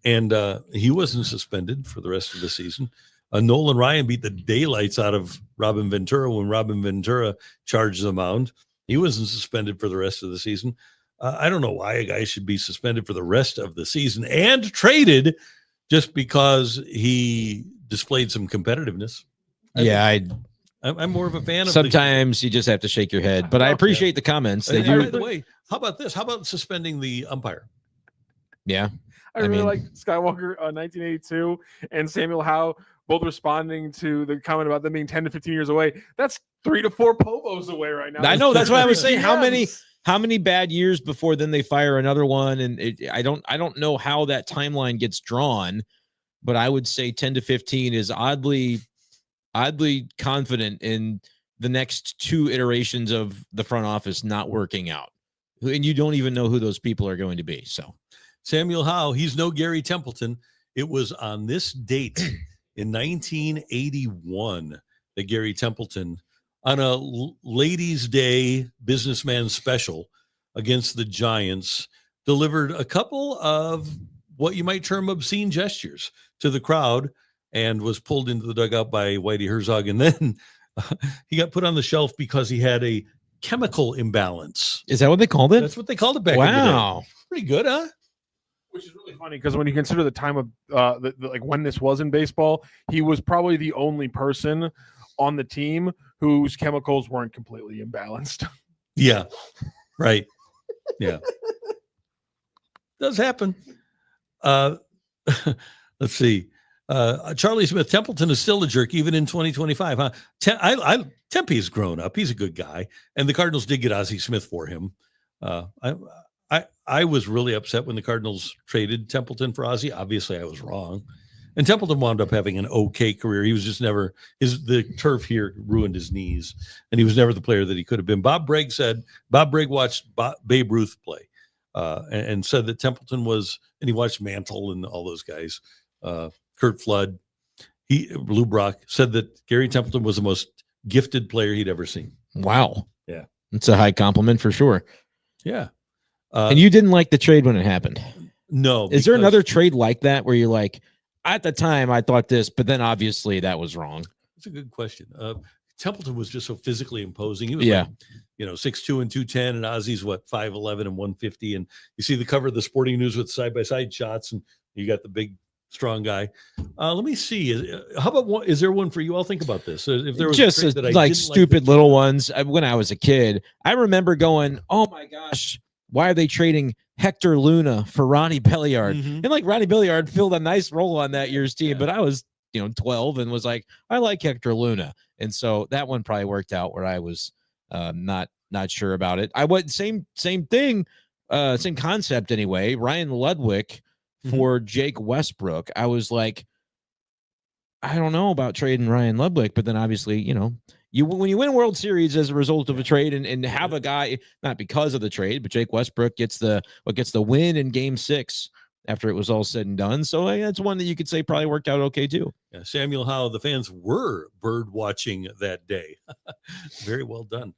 And he wasn't suspended for the rest of the season. Nolan Ryan beat the daylights out of Robin Ventura when Robin Ventura charged the mound. He wasn't suspended for the rest of the season. I don't know why a guy should be suspended for the rest of the season and traded just because he displayed some competitiveness. Yeah, I'm more of a fan of sometimes you just have to shake your head, but I appreciate the comments. They By do. the way, how about this? How about suspending the umpire? Yeah. I really like Skywalker 1982 and Samuel Howe both responding to the comment about them being 10 to 15 years away. That's 3 to 4 Povos away right now. I know. That's why I was saying how GMs. many bad years before then they fire another one. And I don't know how that timeline gets drawn, but I would say 10 to 15 is oddly confident in the next 2 iterations of the front office not working out. And you don't even know who those people are going to be. So Samuel Howe, he's no Gary Templeton. It was on this date in 1981 that Gary Templeton, on a Ladies' Day businessman special against the Giants, delivered a couple of what you might term obscene gestures to the crowd and was pulled into the dugout by Whitey Herzog. And then he got put on the shelf because he had a chemical imbalance. is that what they called it? That's what they called it back in the day. Wow. Pretty good, huh? Which is really funny because when you consider the time of like when this was in baseball, he was probably the only person on the team whose chemicals weren't completely imbalanced. Yeah. Right. Yeah. Does happen. Let's see. Charlie Smith, Templeton is still a jerk even in 2025, huh? Tempe's grown up. He's a good guy. And the Cardinals did get Ozzie Smith for him. I was really upset when the Cardinals traded Templeton for Ozzie. Obviously, I was wrong. And Templeton wound up having an okay career. He was just never the turf here ruined his knees, and he was never the player that he could have been. Bob Bragg watched Babe Ruth play and said that Templeton was, and he watched Mantle and all those guys, Kurt Flood, Lou Brock, said that Gary Templeton was the most gifted player he'd ever seen. Wow. Yeah. It's a high compliment for sure. Yeah. And you didn't like the trade when it happened? No. Is there another trade like that where you're like, at the time I thought this, but then obviously that was wrong? That's a good question. Templeton was just so physically imposing. He was 6'2" and 210, and Ozzie's 5'11" and 150. And you see the cover of the Sporting News with side-by-side shots, and you got the big, strong guy. Let me see. How about one? Is there one for you? I'll think about this. If there was just like stupid little ones. When I was a kid, I remember going, "Oh my gosh, why are they trading Hector Luna for Ronnie Belliard?" Mm-hmm. And like Ronnie Belliard filled a nice role on that year's team, but I was 12 and was like, I like Hector Luna, and so that one probably worked out where I was not sure about it. I went same thing, same concept anyway. Ryan Ludwig for Jake Westbrook. I was like, I don't know about trading Ryan Ludwig, but then obviously, when you win a World Series as a result of a trade and have a guy, not because of the trade, but Jake Westbrook gets the win in Game 6 after it was all said and done. So that's one that you could say probably worked out okay too. Yeah, Samuel Howe, the fans were bird watching that day. Very well done.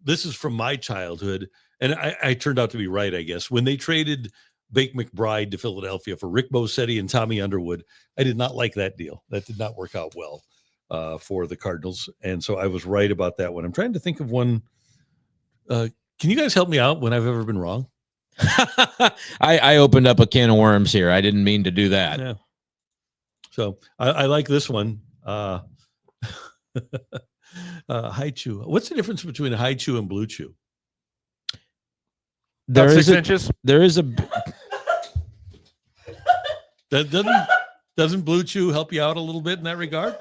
This is from my childhood, and I turned out to be right, I guess. When they traded Bake McBride to Philadelphia for Rick Bosetti and Tommy Underwood, I did not like that deal. That did not work out well for the Cardinals, and so I was right about that one. I'm trying to think of one. Can you guys help me out when I've ever been wrong? I opened up a can of worms here. I didn't mean to do that. Yeah. So I like this one. High chew. What's the difference between a high chew and blue chew? There is 6 inches. There is a. That doesn't blue chew help you out a little bit in that regard?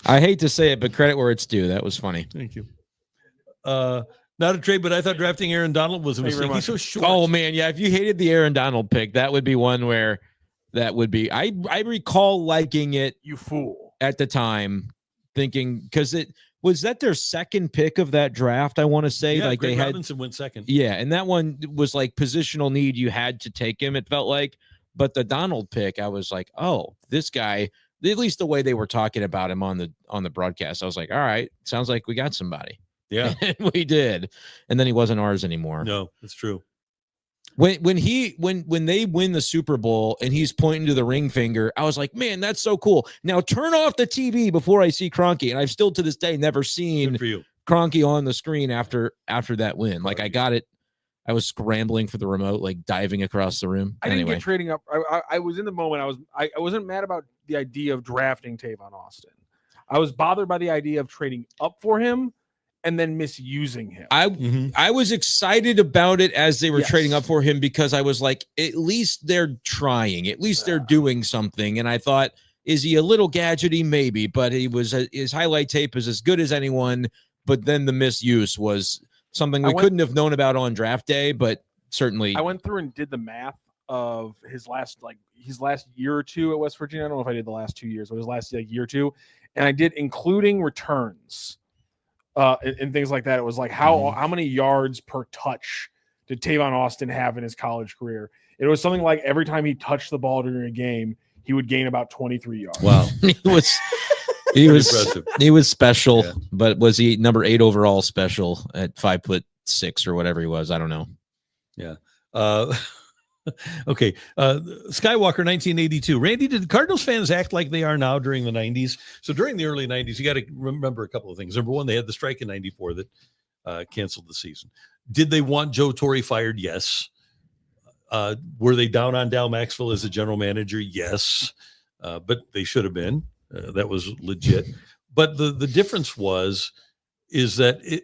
I hate to say it, but credit where it's due. That was funny. Thank you. Not a trade, but I thought drafting Aaron Donald was a mistake. He's so short. Oh man, yeah. If you hated the Aaron Donald pick, that would be one where that would be. I recall liking it. You fool. At the time, thinking because it was that their second pick of that draft. I want to say like Greg they had Robinson went second. Yeah, and that one was like positional need. You had to take him. It felt like, but the Donald pick, I was like, oh, this guy. At least the way they were talking about him on the broadcast, I was like, all right, sounds like we got somebody. Yeah, and we did. And then he wasn't ours anymore. No, that's true. When they win the Super Bowl and he's pointing to the ring finger, I was like, man, that's so cool. Now turn off the TV before I see Kroenke. And I've still to this day never seen Kroenke on the screen after that win. Like I got it. I was scrambling for the remote, like diving across the room. I didn't get trading up. I was in the moment. I wasn't mad about the idea of drafting Tavon Austin. I was bothered by the idea of trading up for him and then misusing him. I was excited about it as they were Yes. trading up for him because I was like, at least they're trying, at least they're doing something. And I thought, is he a little gadgety? Maybe, but his highlight tape is as good as anyone. But then the misuse was something we couldn't have known about on draft day, but certainly. I went through and did the math of his last year or two at West Virginia. I don't know if I did the last 2 years, but his last year or two, and I did including returns. And things like that. It was like how many yards per touch did Tavon Austin have in his college career? It was something like every time he touched the ball during a game, he would gain about 23 yards. Wow. he was special, Yeah. but was he number 8 overall special at 5'6" or whatever he was? I don't know. Yeah. Okay. Skywalker 1982. Randy, did Cardinals fans act like they are now during the 90s? So during the early 90s, you got to remember a couple of things. Number one, they had the strike in 94 that canceled the season. Did they want Joe Torre fired? Yes. Were they down on Dal Maxwell as a general manager? Yes. But they should have been. That was legit. But the difference is that it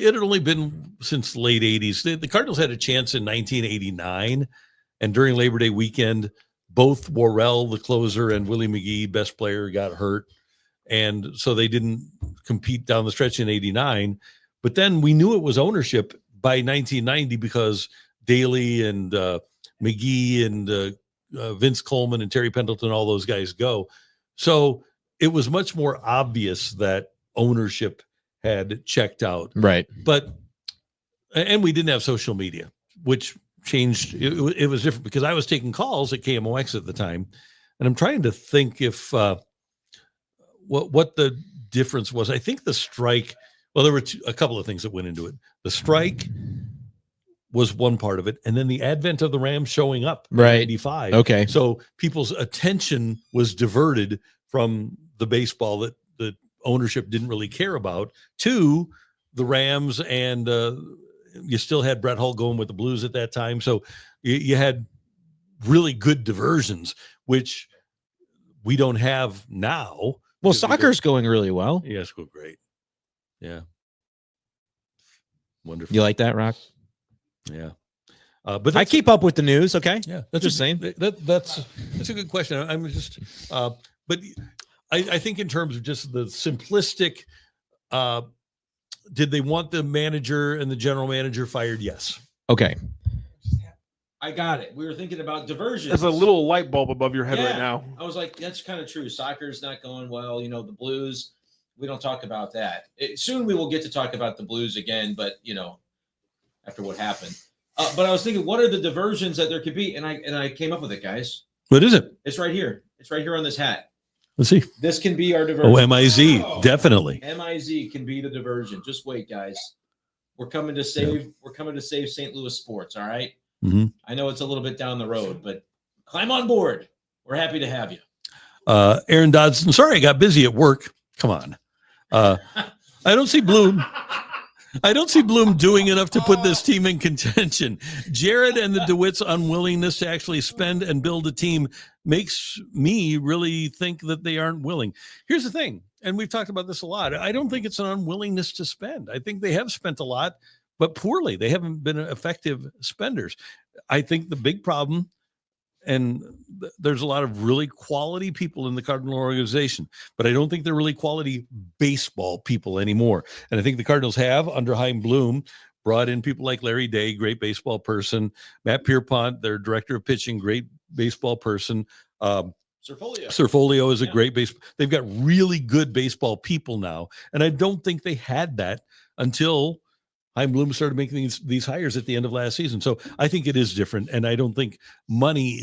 had only been since the late 80s. The Cardinals had a chance in 1989, and during Labor Day weekend, both Worrell, the closer, and Willie McGee, best player, got hurt, and so they didn't compete down the stretch in 89. But then we knew it was ownership by 1990 because Daly and McGee and Vince Coleman and Terry Pendleton, all those guys go. So it was much more obvious that ownership had checked out. Right. And we didn't have social media, which changed. It was different because I was taking calls at KMOX at the time. And I'm trying to think if what the difference was. I think the strike, well, there were a couple of things that went into it. The strike was one part of it. And then the advent of the Rams showing up in Right. 95. Okay. So people's attention was diverted from the baseball that ownership didn't really care about to the Rams, and you still had Brett Hull going with the Blues at that time. So you had really good diversions, which we don't have now. Well, soccer's going really well. Yeah, it's going great. Yeah. Wonderful. You like that, Rock? Yeah. But I keep up with the news. Okay. Yeah. That's just saying. That's a good question. I'm just, but I think in terms of just the simplistic, did they want the manager and the general manager fired? Yes. Okay. I got it. We were thinking about diversions. There's a little light bulb above your head Yeah. right now. I was like, that's kind of true. Soccer's not going well. You know, the Blues, we don't talk about that. Soon we will get to talk about the Blues again, but, you know, after what happened. But I was thinking, what are the diversions that there could be? And I came up with it, guys. What is it? It's right here. It's right here on this hat. Let's see. This can be our diversion. Oh, MIZ. Definitely. MIZ can be the diversion. Just wait, guys. We're coming to save. We're coming to save St. Louis sports. All right. Mm-hmm. I know it's a little bit down the road, but climb on board. We're happy to have you. Aaron Dodson. Sorry, I got busy at work. Come on. I don't see Bloom. I don't see Bloom doing enough to put this team in contention. Jared and the DeWitt's unwillingness to actually spend and build a team makes me really think that they aren't willing. Here's the thing, and we've talked about this a lot. I don't think it's an unwillingness to spend. I think they have spent a lot, but poorly. They haven't been effective spenders. I think the big problem, and there's a lot of really quality people in the Cardinal organization, but I don't think they're really quality baseball people anymore. And I think the Cardinals have, under Chaim Bloom, brought in people like Larry Day, great baseball person, Matt Pierpont, their director of pitching, great baseball person. Serfolio is a great baseball. They've got really good baseball people now. And I don't think they had that until Chaim Bloom started making these hires at the end of last season. So I think it is different. And I don't think money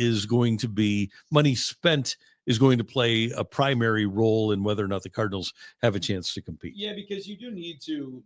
spent is going to play a primary role in whether or not the Cardinals have a chance to compete. Yeah, because you do need to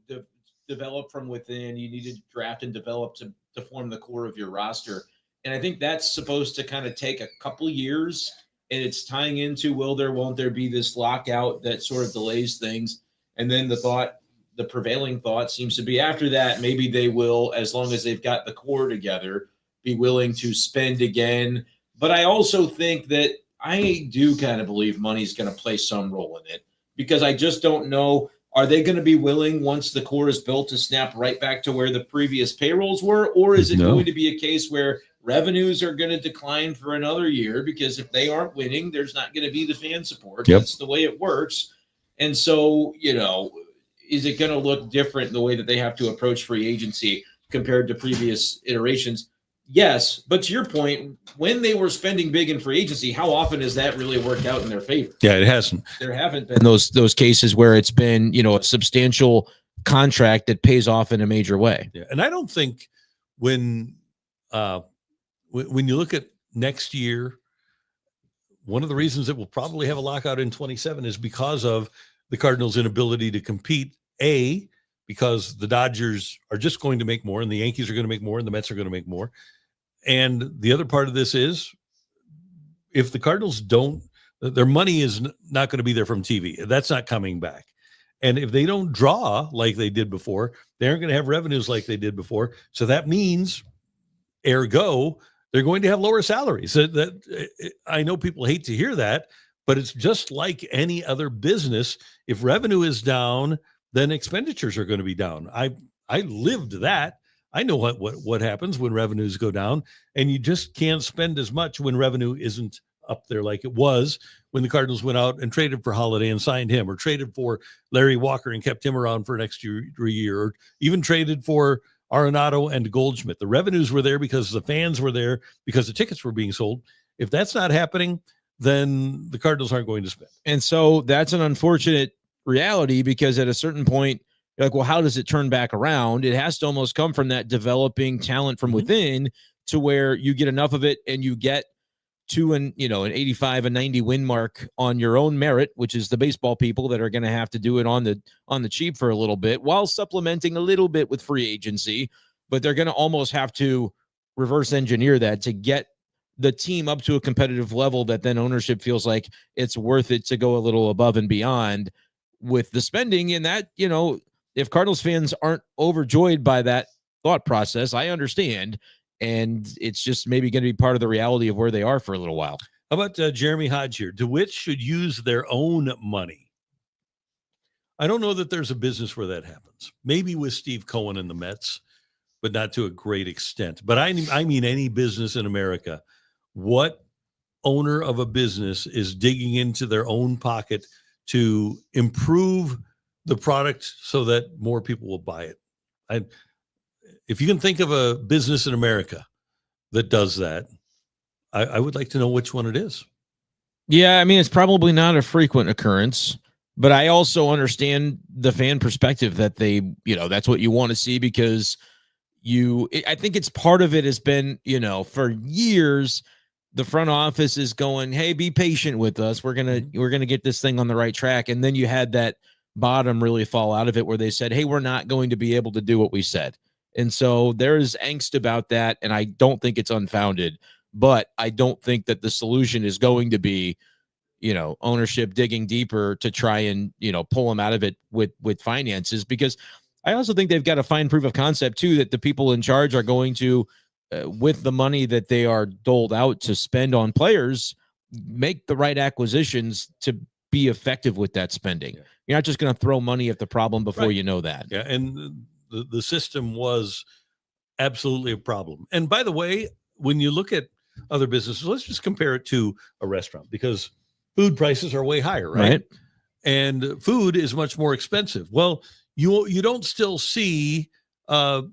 develop from within. You need to draft and develop to form the core of your roster. And I think that's supposed to kind of take a couple years. And it's tying into, won't there be this lockout that sort of delays things? And then the prevailing thought seems to be after that, maybe they will, as long as they've got the core together, be willing to spend again. But I also think that I do kind of believe money's going to play some role in it, because I just don't know. Are they going to be willing, once the core is built, to snap right back to where the previous payrolls were? Or is it going to be a case where revenues are going to decline for another year? Because if they aren't winning, there's not going to be the fan support. Yep. That's the way it works. And so, is it going to look different the way that they have to approach free agency compared to previous iterations? Yes, but to your point, when they were spending big in free agency, how often has that really worked out in their favor? Yeah, it hasn't. There haven't been And those cases where it's been, a substantial contract that pays off in a major way. Yeah, and I don't think when you look at next year, one of the reasons that we'll probably have a lockout in 27 is because of the Cardinals' inability to compete. Because the Dodgers are just going to make more, and the Yankees are going to make more, and the Mets are going to make more. And the other part of this is, if the Cardinals don't, their money is not going to be there from TV. That's not coming back. And if they don't draw like they did before, they aren't going to have revenues like they did before. So that means, ergo, they're going to have lower salaries. That I know people hate to hear that, but it's just like any other business. If revenue is down, then expenditures are going to be down. I lived that. I know what happens when revenues go down, and you just can't spend as much when revenue isn't up there like it was when the Cardinals went out and traded for Holiday and signed him, or traded for Larry Walker and kept him around for an extra year, or even traded for Arenado and Goldschmidt. The revenues were there because the fans were there, because the tickets were being sold. If that's not happening, then the Cardinals aren't going to spend. And so that's an unfortunate reality, because at a certain point, you're like, well, how does it turn back around? It has to almost come from that developing talent from within, to where you get enough of it and you get to an 85, a 90 win mark on your own merit, which is the baseball people that are going to have to do it on the cheap for a little bit, while supplementing a little bit with free agency. But they're going to almost have to reverse engineer that to get the team up to a competitive level that then ownership feels like it's worth it to go a little above and beyond with the spending. And that, if Cardinals fans aren't overjoyed by that thought process, I understand. And it's just maybe going to be part of the reality of where they are for a little while. How about Jeremy Hodge here? DeWitt should use their own money. I don't know that there's a business where that happens. Maybe with Steve Cohen and the Mets, but not to a great extent. But I mean any business in America. What owner of a business is digging into their own pocket to improve the product so that more people will buy it? If you can think of a business in America that does that, I would like to know which one it is. Yeah, I mean, it's probably not a frequent occurrence, but I also understand the fan perspective that that's what you want to see, because I think it's part of it has been, for years, the front office is going, hey, be patient with us. We're going to get this thing on the right track. And then you had that bottom really fall out of it, where they said, hey, we're not going to be able to do what we said. And so there's angst about that. And I don't think it's unfounded, but I don't think that the solution is going to be, ownership digging deeper to try and, pull them out of it with finances, because I also think they've got to find proof of concept too, that the people in charge are going to, with the money that they are doled out to spend on players, make the right acquisitions to be effective with that spending. Yeah. You're not just going to throw money at the problem before you know that. Yeah, and the system was absolutely a problem. And by the way, when you look at other businesses, let's just compare it to a restaurant, because food prices are way higher, right? And food is much more expensive. Well, you don't still see a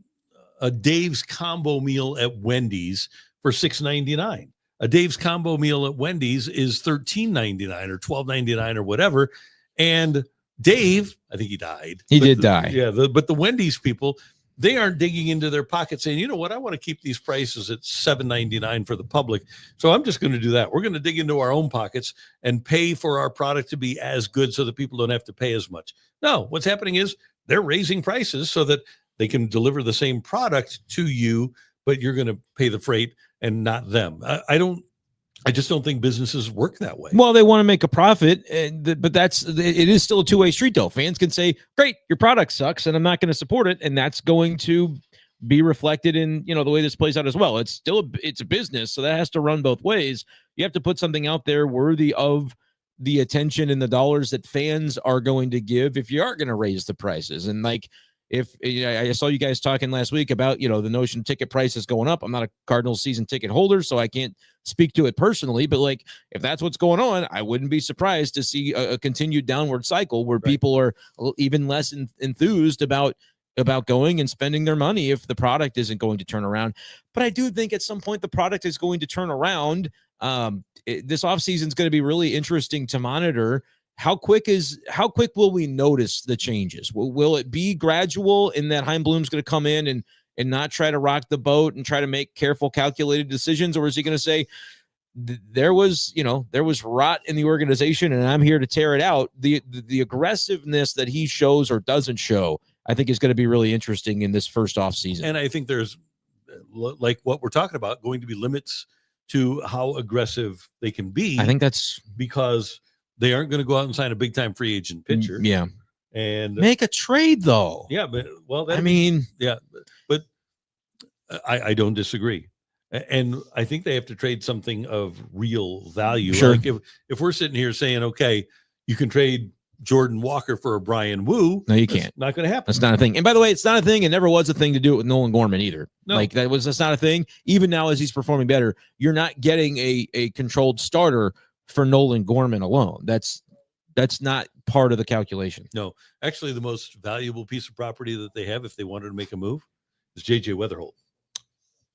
Dave's combo meal at Wendy's for $6.99. A Dave's combo meal at Wendy's is $13.99 or $12.99 or whatever. And Dave, I think he died. He did die. Yeah, but the Wendy's people, they aren't digging into their pockets saying, you know what, I want to keep these prices at $7.99 for the public, so I'm just going to do that. We're going to dig into our own pockets and pay for our product to be as good so that people don't have to pay as much. No, what's happening is they're raising prices so that they can deliver the same product to you, but you're going to pay the freight and not them. I just don't think businesses work that way. Well, they want to make a profit, but it is still a two-way street, though. Fans can say, great, your product sucks, and I'm not going to support it. And that's going to be reflected in, the way this plays out as well. It's a business, so that has to run both ways. You have to put something out there worthy of the attention and the dollars that fans are going to give if you are going to raise the prices. And like, if I saw you guys talking last week about, the notion ticket prices going up. I'm not a Cardinals season ticket holder, so I can't speak to it personally, but like, if that's what's going on, I wouldn't be surprised to see a continued downward cycle where people are even less enthused about going and spending their money if the product isn't going to turn around. But I do think at some point the product is going to turn around. This offseason is going to be really interesting to monitor. How quick will we notice the changes? Will it be gradual in that Chaim Bloom's going to come in and not try to rock the boat and try to make careful, calculated decisions? Or is he going to say, there was rot in the organization and I'm here to tear it out? The aggressiveness that he shows or doesn't show, I think, is going to be really interesting in this first off season. And I think there's, like what we're talking about, going to be limits to how aggressive they can be. I think that's because they aren't going to go out and sign a big time free agent pitcher. Yeah. And make a trade though. Yeah. But I don't disagree. And I think they have to trade something of real value. Sure. Like if we're sitting here saying, okay, you can trade Jordan Walker for a Brian Wu. No, you can't. Not going to happen. That's not a thing. And by the way, it's not a thing. It never was a thing to do it with Nolan Gorman either. No. Like that's not a thing. Even now, as he's performing better, you're not getting a controlled starter for Nolan Gorman alone. That's not part of the calculation. No, actually, the most valuable piece of property that they have, if they wanted to make a move, is JJ Weatherholt.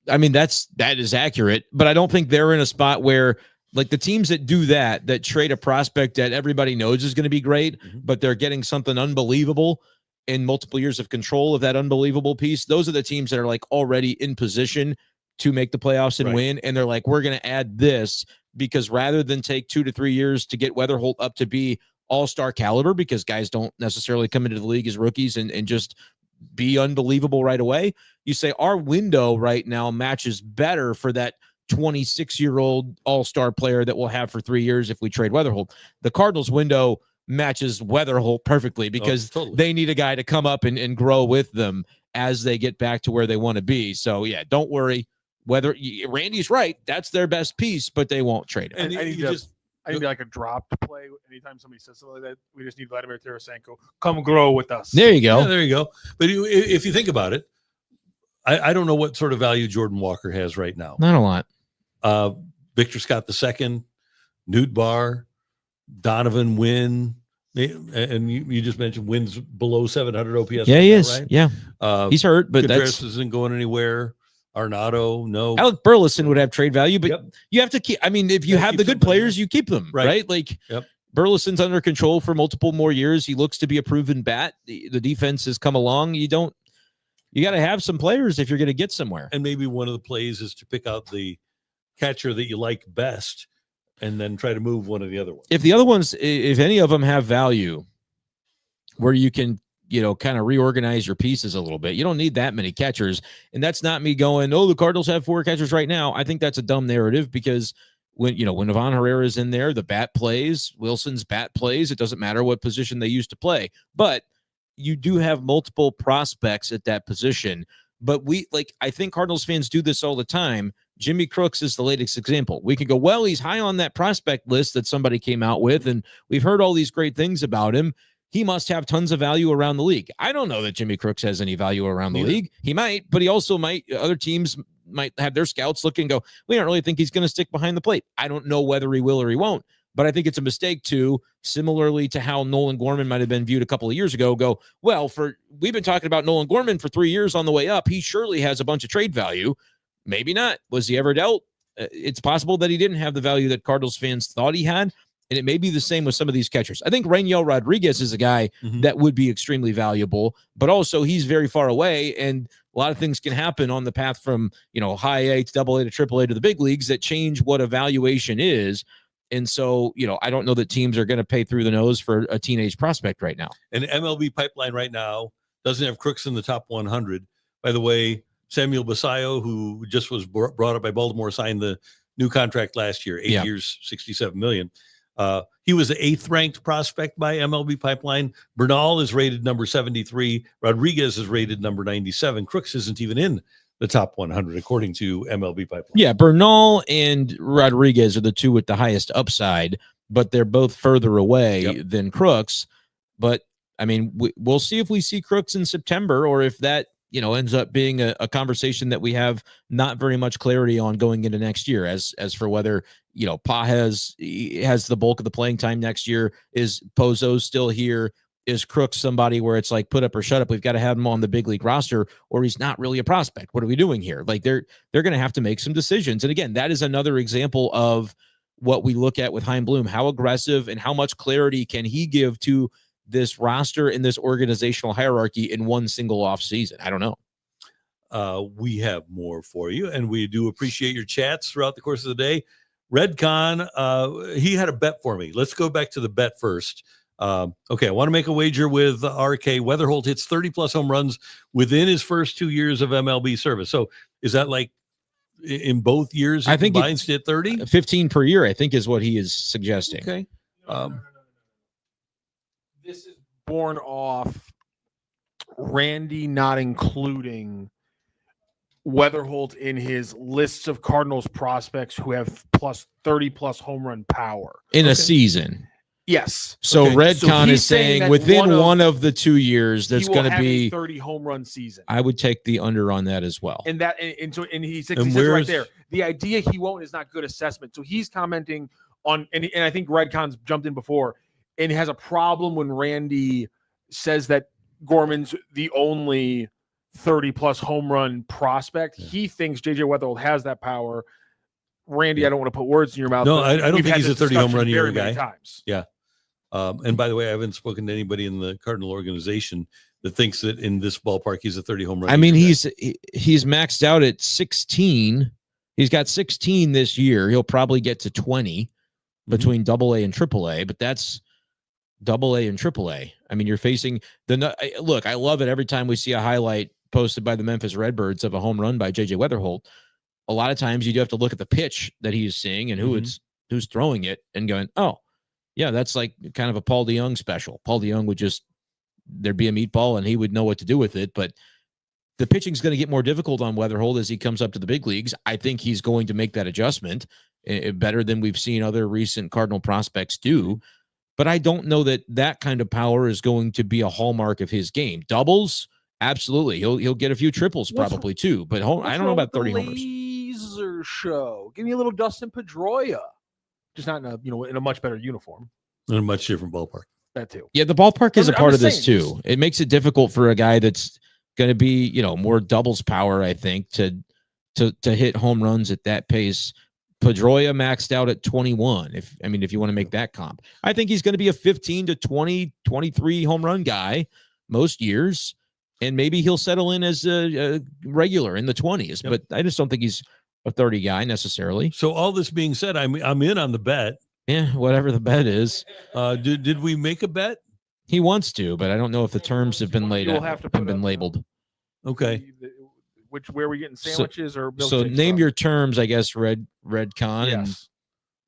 I mean, that is accurate, but I don't think they're in a spot where, like, the teams that do that trade a prospect that everybody knows is going to be great, but they're getting something unbelievable in multiple years of control of that unbelievable piece. Those are the teams that are like already in position to make the playoffs and win. And they're like, we're going to add this because rather than take 2 to 3 years to get Weatherholt up to be all-star caliber, because guys don't necessarily come into the league as rookies and just be unbelievable right away. You say our window right now matches better for that 26-year-old all-star player that we'll have for 3 years if we trade Weatherholt. The Cardinals window matches Weatherholt perfectly because they need a guy to come up and grow with them as they get back to where they want to be. So yeah, don't worry. Randy's right. That's their best piece, but they won't trade it. And I need like a drop to play anytime somebody says something like that. We just need Vladimir Tarasenko. Come grow with us. There you go. Yeah, there you go. But if you think about it, I don't know what sort of value Jordan Walker has right now. Not a lot. Victor Scott II, Newt Barr, Donovan Wynn, and you just mentioned Wynn's below 700 OPS. Yeah, he is. Right? Yeah, he's hurt, but Contreras isn't going anywhere. Arenado, no. Alec Burleson would have trade value, but you have to keep. I mean, if you have the good players, you keep them, right? Like Burleson's under control for multiple more years. He looks to be a proven bat. The defense has come along. You got to have some players if you're going to get somewhere. And maybe one of the plays is to pick out the catcher that you like best and then try to move one of the other ones. If the other ones, if any of them have value where you can, kind of reorganize your pieces a little bit, you don't need that many catchers. And that's not me going, the Cardinals have 4 catchers right now. I think that's a dumb narrative because when Ivan Herrera's in there, the bat plays, Willson's bat plays. It doesn't matter what position they used to play, but you do have multiple prospects at that position. But I think Cardinals fans do this all the time. Jimmy Crooks is the latest example. We can go, well, he's high on that prospect list that somebody came out with, and we've heard all these great things about him. He must have tons of value around the league. I don't know that Jimmy Crooks has any value around the league. He might, but he also might. Other teams might have their scouts look and go, we don't really think he's going to stick behind the plate. I don't know whether he will or he won't, but I think it's a mistake to, similarly to how Nolan Gorman might have been viewed a couple of years ago, go, well, we've been talking about Nolan Gorman for 3 years on the way up. He surely has a bunch of trade value. Maybe not. Was he ever dealt? It's possible that he didn't have the value that Cardinals fans thought he had. And it may be the same with some of these catchers. I think Rainiel Rodriguez is a guy that would be extremely valuable, but also he's very far away. And a lot of things can happen on the path from, high A to AA to AAA to the big leagues that change what evaluation is. And so, I don't know that teams are going to pay through the nose for a teenage prospect right now. And MLB pipeline right now doesn't have Crooks in the top 100. By the way, Samuel Basayo, who just was brought up by Baltimore, signed the new contract last year, 8 years, $67 million. He was the 8th ranked prospect by MLB Pipeline. Bernal is rated number 73. Rodriguez is rated number 97. Crooks isn't even in the top 100, according to MLB Pipeline. Yeah, Bernal and Rodriguez are the two with the highest upside. but they're both further away Yep. than Crooks. But I mean, we'll see if we see Crooks in September, or if that, ends up being a conversation that we have not very much clarity on going into next year. As for whether, Pa has the bulk of the playing time next year, is Pozo still here? Is Crooks somebody where it's like put up or shut up? We've got to have him on the big league roster, or he's not really a prospect. What are we doing here? Like they're going to have to make some decisions. And again, that is another example of what we look at with Chaim Bloom. How aggressive and how much clarity can he give to this roster and this organizational hierarchy in one single off season? I don't know. We have more for you, and we do appreciate your chats throughout the course of the day. Redcon, he had a bet for me. Let's go back to the bet first. Okay, I want to make a wager with RK. Weatherholt hits 30-plus home runs within his first 2 years of MLB service. So is that like in both years he I think combines to hit 30? 15 per year, I think, is what he is suggesting. Okay. This is born off Randy not including Weatherholt in his lists of Cardinals prospects who have 30-plus home run power in a season. Yes. So Okay. Redcon So is he's saying saying that within one of the 2 years, that's he will going to have be a 30 home run season. I would take the under on that as well. And that and he said, And he says right where's- there, the idea he won't is not good assessment. So he's commenting on, and I think Redcon's jumped in before, and has a problem when Randy says that Gorman's the only 30-plus home run prospect. Yeah. He thinks JJ Weatherholt has that power. Randy, I don't want to put words in your mouth. No, but I don't we've think had he's a this 30 home discussion run a year very many guy. times. And by the way, I haven't spoken to anybody in the Cardinal organization that thinks that in this ballpark he's a 30 home run. I mean, guy. he's maxed out at 16. He's got 16 this year. He'll probably get to 20 between AA and AAA, but that's AA and AAA. I mean, you're facing look, I love it every time we see a highlight posted by the Memphis Redbirds of a home run by JJ Weatherholt. A lot of times you do have to look at the pitch that he's seeing and who's throwing it and going, oh, yeah, that's like kind of a Paul DeYoung special. Paul DeYoung would there'd be a meatball and he would know what to do with it. But the pitching's going to get more difficult on Weatherholt as he comes up to the big leagues. I think he's going to make that adjustment better than we've seen other recent Cardinal prospects do. But I don't know that kind of power is going to be a hallmark of his game. Doubles, absolutely. He'll get a few triples probably too. But I don't know about 30 homers. Laser show. Give me a little Dustin Pedroia. Just not in a much better uniform. in a much different ballpark. That too. Yeah, the ballpark is a I'm part of just this saying, too. It makes it difficult for a guy that's going to be, more doubles power, I think, to hit home runs at that pace. Pedroia maxed out at 21. If you want to make that comp, I think he's going to be a 15 to 20, 23 home run guy most years. And maybe he'll settle in as a regular in the 20s, Yep. but I just don't think he's a 30 guy necessarily. So all this being said, I'm in on the bet. Yeah, whatever the bet is. Did we make a bet? He wants to, but I don't know if the terms have been laid You'll out, have to have put been up, labeled. Okay. Where are we getting sandwiches or So milkshakes name from? your terms, I guess, Redcon. And Yes.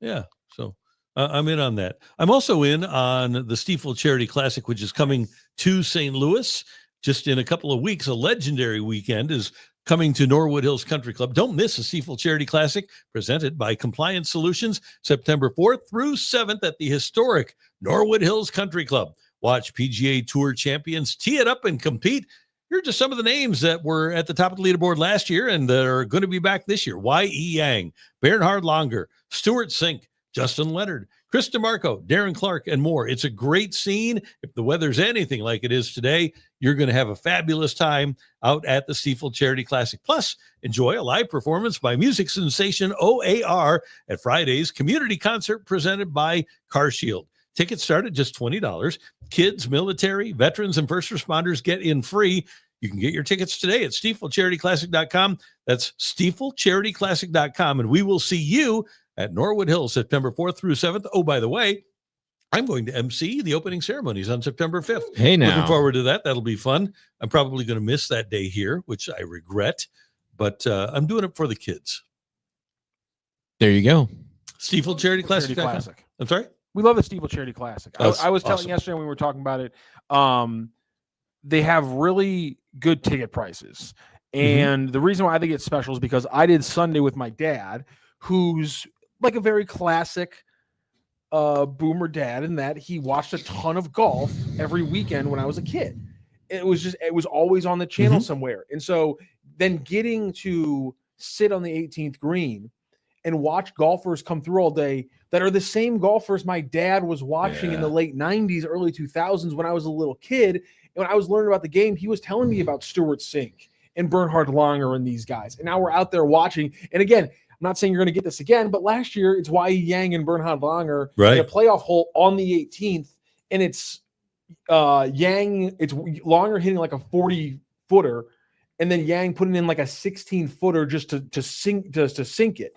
Yeah. So I'm in on that. I'm also in on the Stiefel Charity Classic, which is coming to St. Louis just in a couple of weeks. A legendary weekend is coming to Norwood Hills Country Club. Don't miss the Stiefel Charity Classic presented by Compliance Solutions, September 4th through 7th at the historic Norwood Hills Country Club. Watch PGA Tour champions tee it up and compete. Here are just some of the names that were at the top of the leaderboard last year and that are going to be back this year. Y.E. Yang, Bernhard Longer, Stuart Sink, Justin Leonard, Chris DeMarco, Darren Clark, and more. It's a great scene. If the weather's anything like it is today, you're going to have a fabulous time out at the Stiefel Charity Classic. Plus, enjoy a live performance by music sensation OAR at Friday's community concert presented by CarShield. Tickets start at just $20. Kids, military, veterans, and first responders get in free. You can get your tickets today at StiefelCharityClassic.com. That's StiefelCharityClassic.com. And we will see you at Norwood Hills, September 4th through 7th. Oh, by the way, I'm going to MC the opening ceremonies on September 5th. hey, now Looking forward to that. That'll be fun. I'm probably going to miss that day here, which I regret, but I'm doing it for the kids. there you go. Stiefel Charity Classic. Classic. I'm sorry? We love the Steeple Charity Classic. That's I was telling awesome. yesterday when we were talking about it, they have really good ticket prices. And the reason why I think it's special is because I did Sunday with my dad, who's like a very classic boomer dad in that he watched a ton of golf every weekend when I was a kid. It was always on the channel somewhere. And so then getting to sit on the 18th green and watch golfers come through all day that are the same golfers my dad was watching in the late 90s, early 2000s when I was a little kid. And when I was learning about the game, he was telling me about Stuart Sink and Bernhard Langer and these guys. And now we're out there watching. And again, I'm not saying you're going to get this again, but last year it's Wai Yang and Bernhard Langer in a playoff hole on the 18th. And it's Yang, it's Langer hitting like a 40-footer, and then Yang putting in like a 16-footer just to sink it.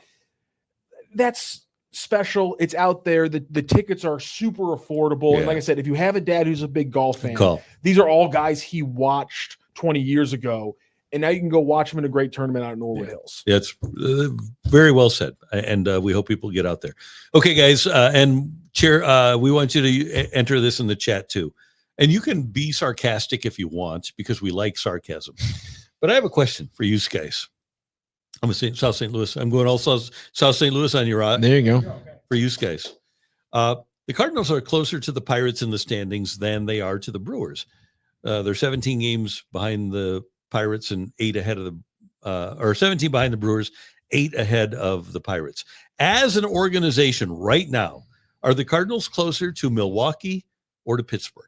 That's special. It's out there. The tickets are super affordable. And like I said, if you have a dad who's a big golf fan, these are all guys he watched 20 years ago. And now you can go watch them in a great tournament out in Norwood Hills. Yeah, it's very well said. And we hope people get out there. Okay, guys. And Chair, we want you to enter this in the chat too. And you can be sarcastic if you want, because we like sarcasm. But I have a question for you guys. I'm in South St. Louis. I'm going all South St. Louis on your There you go. For you guys. The Cardinals are closer to the Pirates in the standings than they are to the Brewers. They're 17 games behind the Pirates and 8 ahead of or 17 behind the Brewers, 8 ahead of the Pirates. As an organization right now, are the Cardinals closer to Milwaukee or to Pittsburgh?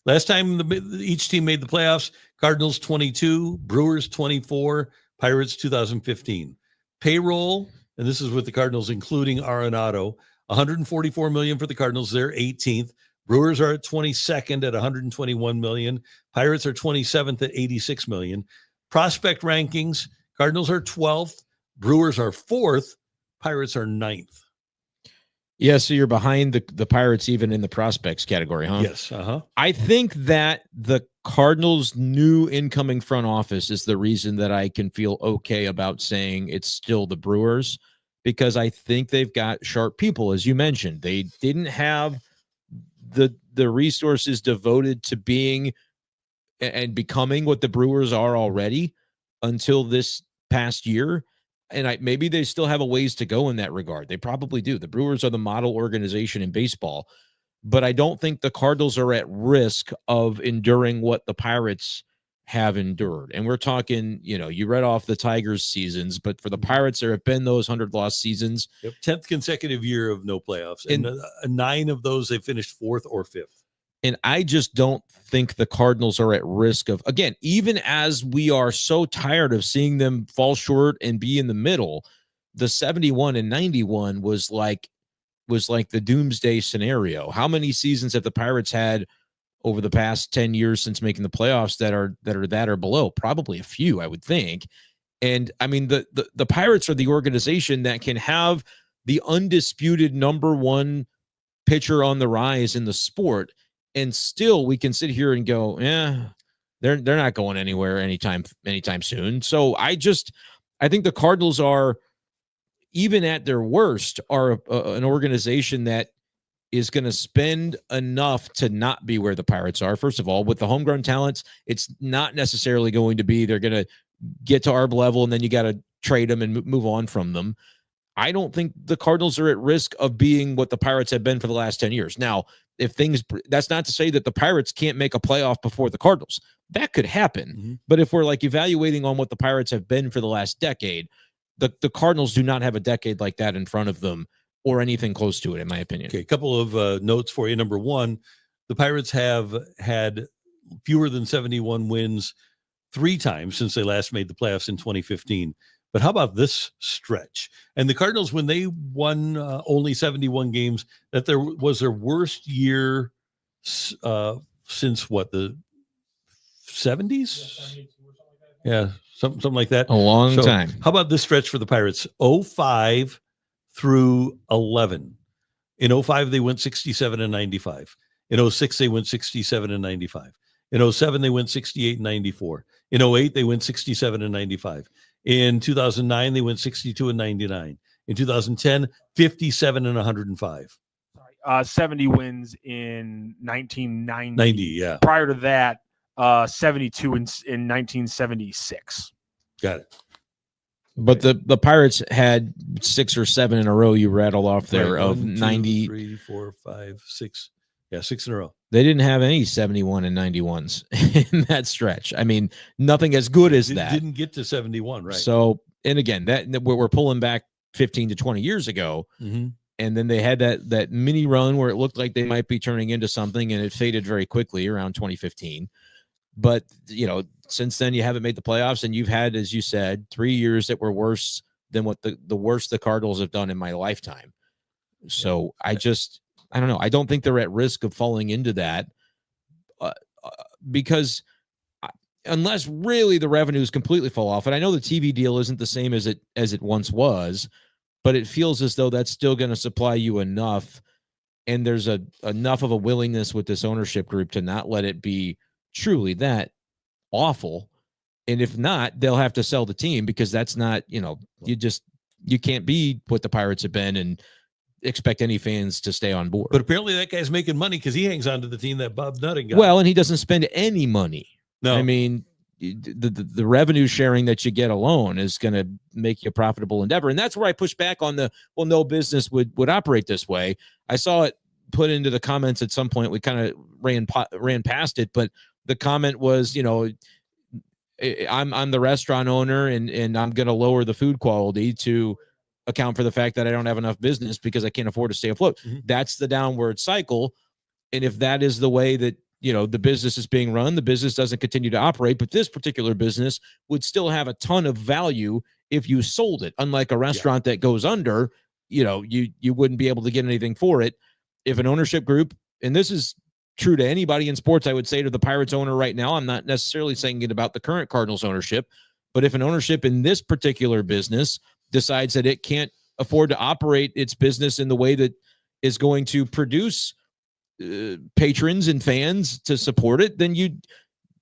Last time each team made the playoffs, Cardinals 22, Brewers 24, Pirates 2015. Payroll, and this is with the Cardinals including Arenado, $144 million for the Cardinals. They're 18th. Brewers are at 22nd at $121 million. Pirates are 27th at $86 million. Prospect rankings, Cardinals are 12th. Brewers are 4th. Pirates are 9th. Yeah, so you're behind the Pirates even in the prospects category, huh? Yes. I think that the Cardinals' new incoming front office is the reason that I can feel okay about saying it's still the Brewers, because I think they've got sharp people, as you mentioned. They didn't have the resources devoted to being and becoming what the Brewers are already until this past year. And maybe they still have a ways to go in that regard. They probably do. The Brewers are the model organization in baseball, but I don't think the Cardinals are at risk of enduring what the Pirates have endured. And we're talking, you read off the Tigers seasons, but for the Pirates, there have been those 100-loss seasons. 10th consecutive year of no playoffs. And 9 of those, they finished 4th or 5th. And I just don't think the Cardinals are at risk of, again, even as we are so tired of seeing them fall short and be in the middle, the 71 and 91 was like the doomsday scenario. How many seasons have the Pirates had over the past 10 years since making the playoffs that are that or below? Probably a few, I would think. And I mean, the Pirates are the organization that can have the undisputed number one pitcher on the rise in the sport, and still we can sit here and go, they're not going anywhere anytime soon. So I think the Cardinals are, even at their worst, are an organization that is going to spend enough to not be where the Pirates are. First of all, with the homegrown talents, it's not necessarily going to be they're going to get to our level and then you got to trade them and move on from them. I don't think the Cardinals are at risk of being what the Pirates have been for the last 10 years. Now, that's not to say that the Pirates can't make a playoff before the Cardinals. That could happen. Mm-hmm. But if we're evaluating on what the Pirates have been for the last decade, the Cardinals do not have a decade like that in front of them or anything close to it, in my opinion. Okay, a couple of notes for you. Number one, the Pirates have had fewer than 71 wins 3 times since they last made the playoffs in 2015. But how about this stretch? And the Cardinals, when they won only 71 games, that was their worst year since what, the 70s? Yeah, something like that. A long time. How about this stretch for the Pirates? 05 through 11. In 05, they went 67 and 95. In 06, they went 67 and 95. In 07, they went 68 and 94. In 08, they went 67 and 95. In 2009, they went 62 and 99. In 2010, 57 and 105. 70 wins in 1990. 90, yeah. Prior to that, 72 in 1976. Got it. But the Pirates had 6 or 7 in a row you rattled off there Right, of 1, 2, 90. 3, 4, 5, 6. Yeah, 6 in a row. They didn't have any 71 and 91s in that stretch. I mean, nothing as good as that. Didn't get to 71, right? So, and again, that we're pulling back 15 to 20 years ago. Mm-hmm. And then they had that mini run where it looked like they might be turning into something, and it faded very quickly around 2015. But, since then you haven't made the playoffs, and you've had, as you said, 3 years that were worse than what the worst the Cardinals have done in my lifetime. So I don't know. I don't think they're at risk of falling into that because unless really the revenues completely fall off. And I know the TV deal isn't the same as it once was, but it feels as though that's still going to supply you enough. And there's enough of a willingness with this ownership group to not let it be truly that awful. And if not, they'll have to sell the team because that's not, you can't be what the Pirates have been and expect any fans to stay on board. But apparently that guy's making money because he hangs on to the team that Bob Nutting got. Well, and he doesn't spend any money. No. I mean, the revenue sharing that you get alone is going to make you a profitable endeavor. And that's where I push back on no business would operate this way. I saw it put into the comments at some point. We kind of ran past it, but the comment was, I'm the restaurant owner and I'm going to lower the food quality to account for the fact that I don't have enough business because I can't afford to stay afloat. Mm-hmm. That's the downward cycle. And if that is the way that, the business is being run, the business doesn't continue to operate, but this particular business would still have a ton of value if you sold it. Unlike a restaurant that goes under, you wouldn't be able to get anything for it. If an ownership group, and this is true to anybody in sports, I would say to the Pirates owner right now, I'm not necessarily saying it about the current Cardinals ownership, but if an ownership in this particular business decides that it can't afford to operate its business in the way that is going to produce patrons and fans to support it, then you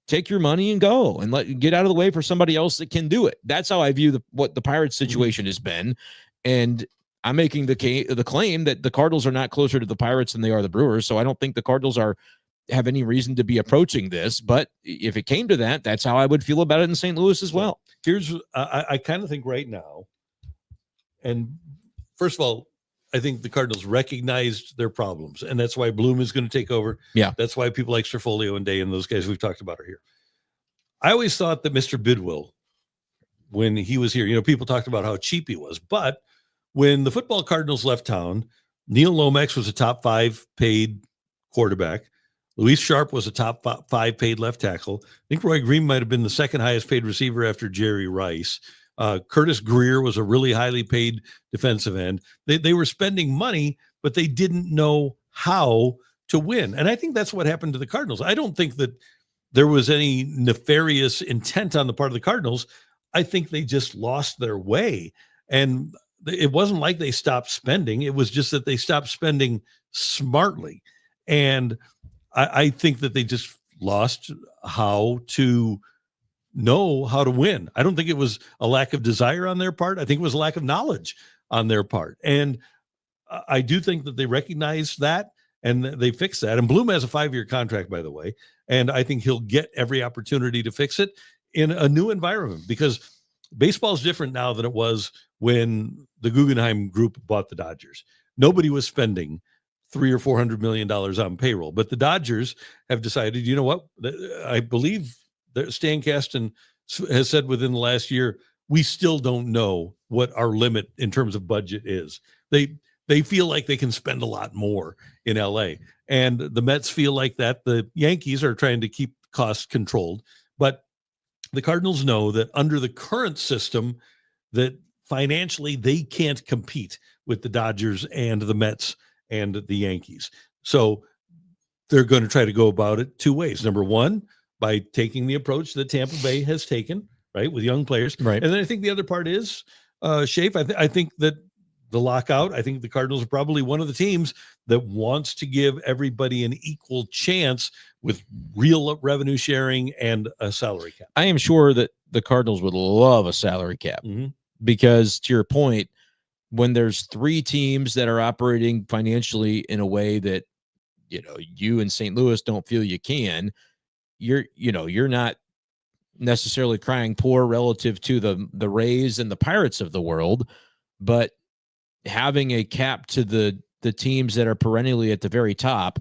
take your money and go and get out of the way for somebody else that can do it. That's how I view what the Pirates situation has been. And I'm making the claim that the Cardinals are not closer to the Pirates than they are the Brewers. So I don't think the Cardinals have any reason to be approaching this, but if it came to that, that's how I would feel about it in St. Louis as well. Here's, I kind of think right now, and first of all, I think the Cardinals recognized their problems, and that's why Bloom is going to take over. Yeah. That's why people like Strafolio and Day and those guys we've talked about are here. I always thought that Mr. Bidwill, when he was here, people talked about how cheap he was, but when the football Cardinals left town, Neil Lomax was a top 5 paid quarterback. Luis Sharp was a top 5 paid left tackle. I think Roy Green might have been the second highest paid receiver after Jerry Rice. Curtis Greer was a really highly paid defensive end. They were spending money, but they didn't know how to win. And I think that's what happened to the Cardinals. I don't think that there was any nefarious intent on the part of the Cardinals. I think they just lost their way. And it wasn't like they stopped spending. It was just that they stopped spending smartly. And I think that they just lost how to know how to win. I don't think it was a lack of desire on their part. I think it was a lack of knowledge on their part. And I do think that they recognized that and they fixed that. And Bloom has a 5-year contract, by the way. And I think he'll get every opportunity to fix it in a new environment because baseball is different now than it was when the Guggenheim Group bought the Dodgers. Nobody was spending $300 or $400 million on payroll, but the Dodgers have decided, you know what? I believe that Stan Kasten has said within the last year, we still don't know what our limit in terms of budget is. They feel like they can spend a lot more in LA, and the Mets feel like that. The Yankees are trying to keep costs controlled, but the Cardinals know that under the current system that financially they can't compete with the Dodgers and the Mets and the Yankees. So they're going to try to go about it 2 ways. Number one, by taking the approach that Tampa Bay has taken, right, with young players. Right. And then I think the other part is, Schaef, I think that the lockout, I think the Cardinals are probably one of the teams that wants to give everybody an equal chance with real revenue sharing and a salary cap. I am sure that the Cardinals would love a salary cap because, to your point, when there's 3 teams that are operating financially in a way that, you in St. Louis don't feel you can, you're not necessarily crying poor relative to the Rays and the Pirates of the world, but having a cap to the teams that are perennially at the very top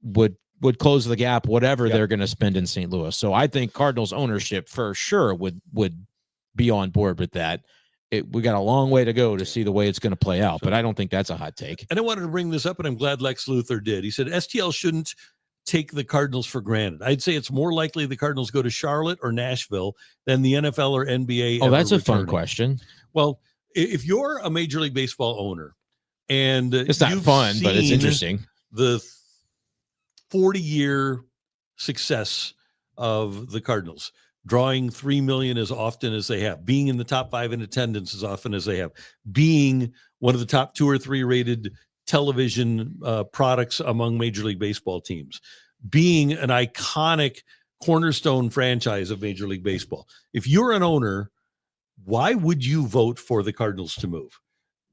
would close the gap, whatever they're going to spend in St. Louis. So I think Cardinals ownership for sure would be on board with that. We got a long way to go to see the way it's going to play out, but I don't think that's a hot take. And I wanted to bring this up, and I'm glad Lex Luthor did. He said STL shouldn't take the Cardinals for granted. I'd say it's more likely the Cardinals go to Charlotte or Nashville than the NFL or NBA. Oh, that's a fun question. Well, if you're a Major League Baseball owner, and it's not fun, but it's interesting. The 40-year success of the Cardinals, drawing 3 million as often as they have, being in the top 5 in attendance as often as they have, being one of the top 2 or 3 rated television products among Major League Baseball teams, being an iconic cornerstone franchise of Major League Baseball. If you're an owner, why would you vote for the Cardinals to move?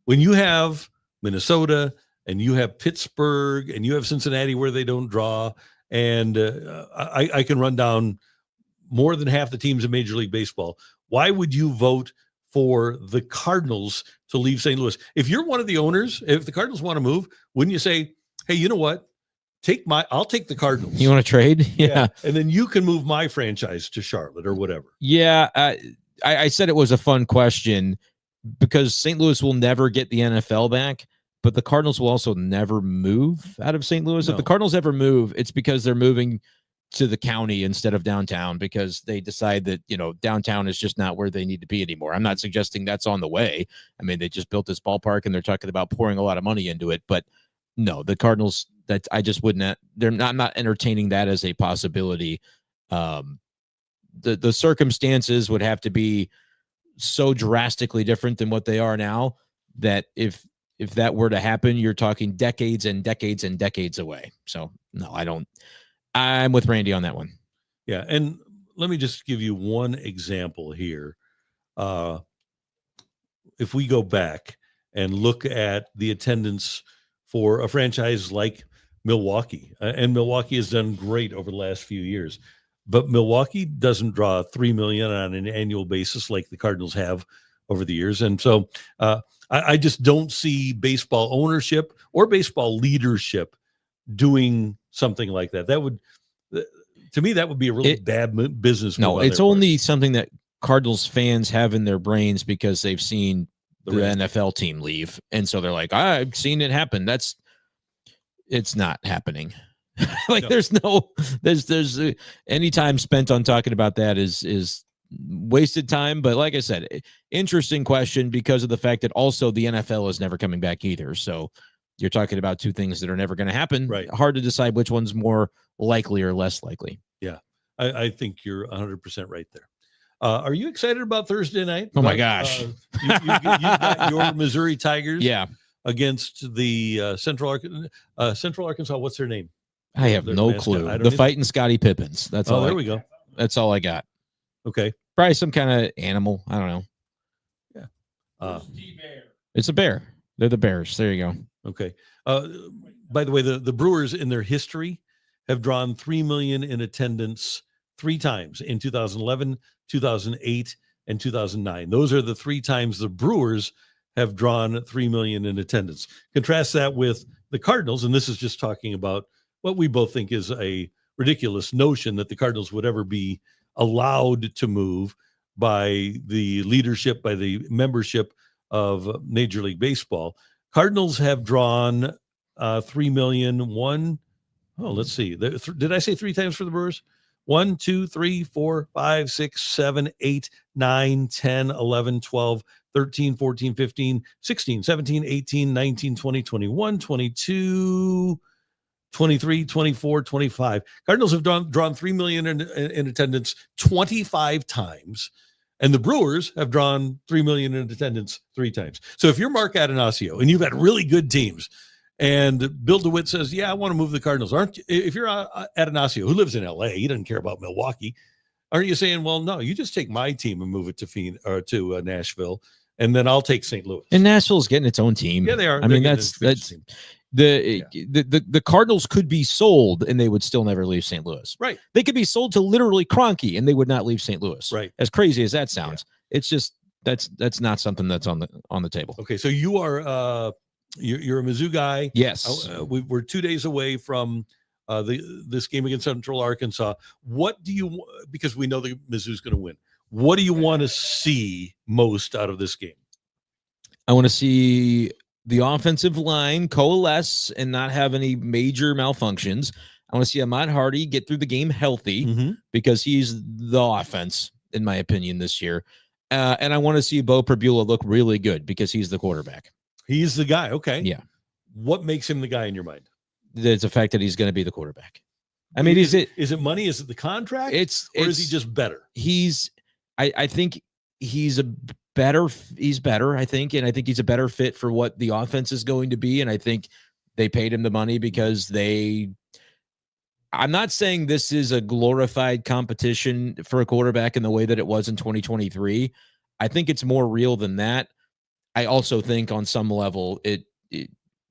When you have Minnesota and you have Pittsburgh and you have Cincinnati where they don't draw, and I can run down more than half the teams in Major League Baseball. Why would you vote for the Cardinals to leave St. Louis? If you're one of the owners, if the Cardinals want to move, wouldn't you say, hey, you know what? I'll take the Cardinals. You want to trade? Yeah. And then you can move my franchise to Charlotte or whatever. Yeah. I said it was a fun question because St. Louis will never get the NFL back, but the Cardinals will also never move out of St. Louis. No. If the Cardinals ever move, it's because they're moving to the county instead of downtown because they decide that, downtown is just not where they need to be anymore. I'm not suggesting that's on the way. I mean, they just built this ballpark and they're talking about pouring a lot of money into it, but no, the Cardinals, that I just wouldn't, I'm not entertaining that as a possibility. The circumstances would have to be so drastically different than what they are now that if that were to happen, you're talking decades and decades and decades away. So no, I'm with Randy on that one. Yeah. And let me just give you one example here. If we go back and look at the attendance for a franchise like Milwaukee, and Milwaukee has done great over the last few years, but Milwaukee doesn't draw 3 million on an annual basis like the Cardinals have over the years. And so I just don't see baseball ownership or baseball leadership doing something like that. That would, to me, that would be a really bad business. No, it's only something that Cardinals fans have in their brains because they've seen the NFL team leave. And so they're like, I've seen it happen. It's not happening. There's any time spent on talking about that is wasted time. But like I said, interesting question because of the fact that also the NFL is never coming back either. So you're talking about two things that are never going to happen. Right. Hard to decide which one's more likely or less likely. Yeah. I think you're 100% right there. Are you excited about Thursday night? Oh my gosh. You got your Missouri Tigers. Yeah. Against the Central Arkansas. What's their name? I have no clue. The fighting Scottie Pippins. That's all. There we go. That's all I got. Okay. Probably some kind of animal. I don't know. Yeah. It's a bear. They're the Bears. There you go. Okay. By the way, the Brewers in their history have drawn 3 million in attendance 3 times in 2011, 2008, and 2009. Those are the 3 times the Brewers have drawn 3 million in attendance. Contrast that with the Cardinals, and this is just talking about what we both think is a ridiculous notion that the Cardinals would ever be allowed to move by the leadership, by the membership of Major League Baseball. Cardinals have drawn 3 million. Let's see. Did I say 3 times for the Brewers? 1, 2, 3, 4, 5, 6, 7, 8, 9, 10, 11, 12, 13, 14, 15, 16, 17, 18, 19, 20, 21, 22, 23, 24, 25. Cardinals have drawn 3 million in attendance 25 times, and the Brewers have drawn 3 million in attendance 3 times. So if you're Mark Atanasio and you've had really good teams, and Bill DeWitt says, yeah, I want to move the Cardinals. If you're Atanasio, who lives in LA, he doesn't care about Milwaukee, aren't you saying, well, no, you just take my team and move it to Phoenix or to Nashville, and then I'll take St. Louis. And Nashville's getting its own team. Yeah, they are. I mean, that's The Cardinals could be sold and they would still never leave St. Louis. Right. They could be sold to literally Kroenke and they would not leave St. Louis. Right. As crazy as that sounds, it's just that's not something that's on the table. Okay, so you are you're a Mizzou guy. Yes. We're 2 days away from this game against Central Arkansas. What do you, because we know that Mizzou's going to win, what do you want to see most out of this game? I want to see the offensive line coalesce and not have any major malfunctions. I want to see Ahmad Hardy get through the game healthy because he's the offense, in my opinion, this year. And I want to see Bo Pribula look really good because he's the quarterback. He's the guy. Okay. Yeah. What makes him the guy in your mind? It's the fact that he's going to be the quarterback. I mean, is it money? Is it the contract? Or is he just better? I think he's better, I think. And I think he's a better fit for what the offense is going to be. And I think they paid him the money because I'm not saying this is a glorified competition for a quarterback in the way that it was in 2023. I think it's more real than that. I also think on some level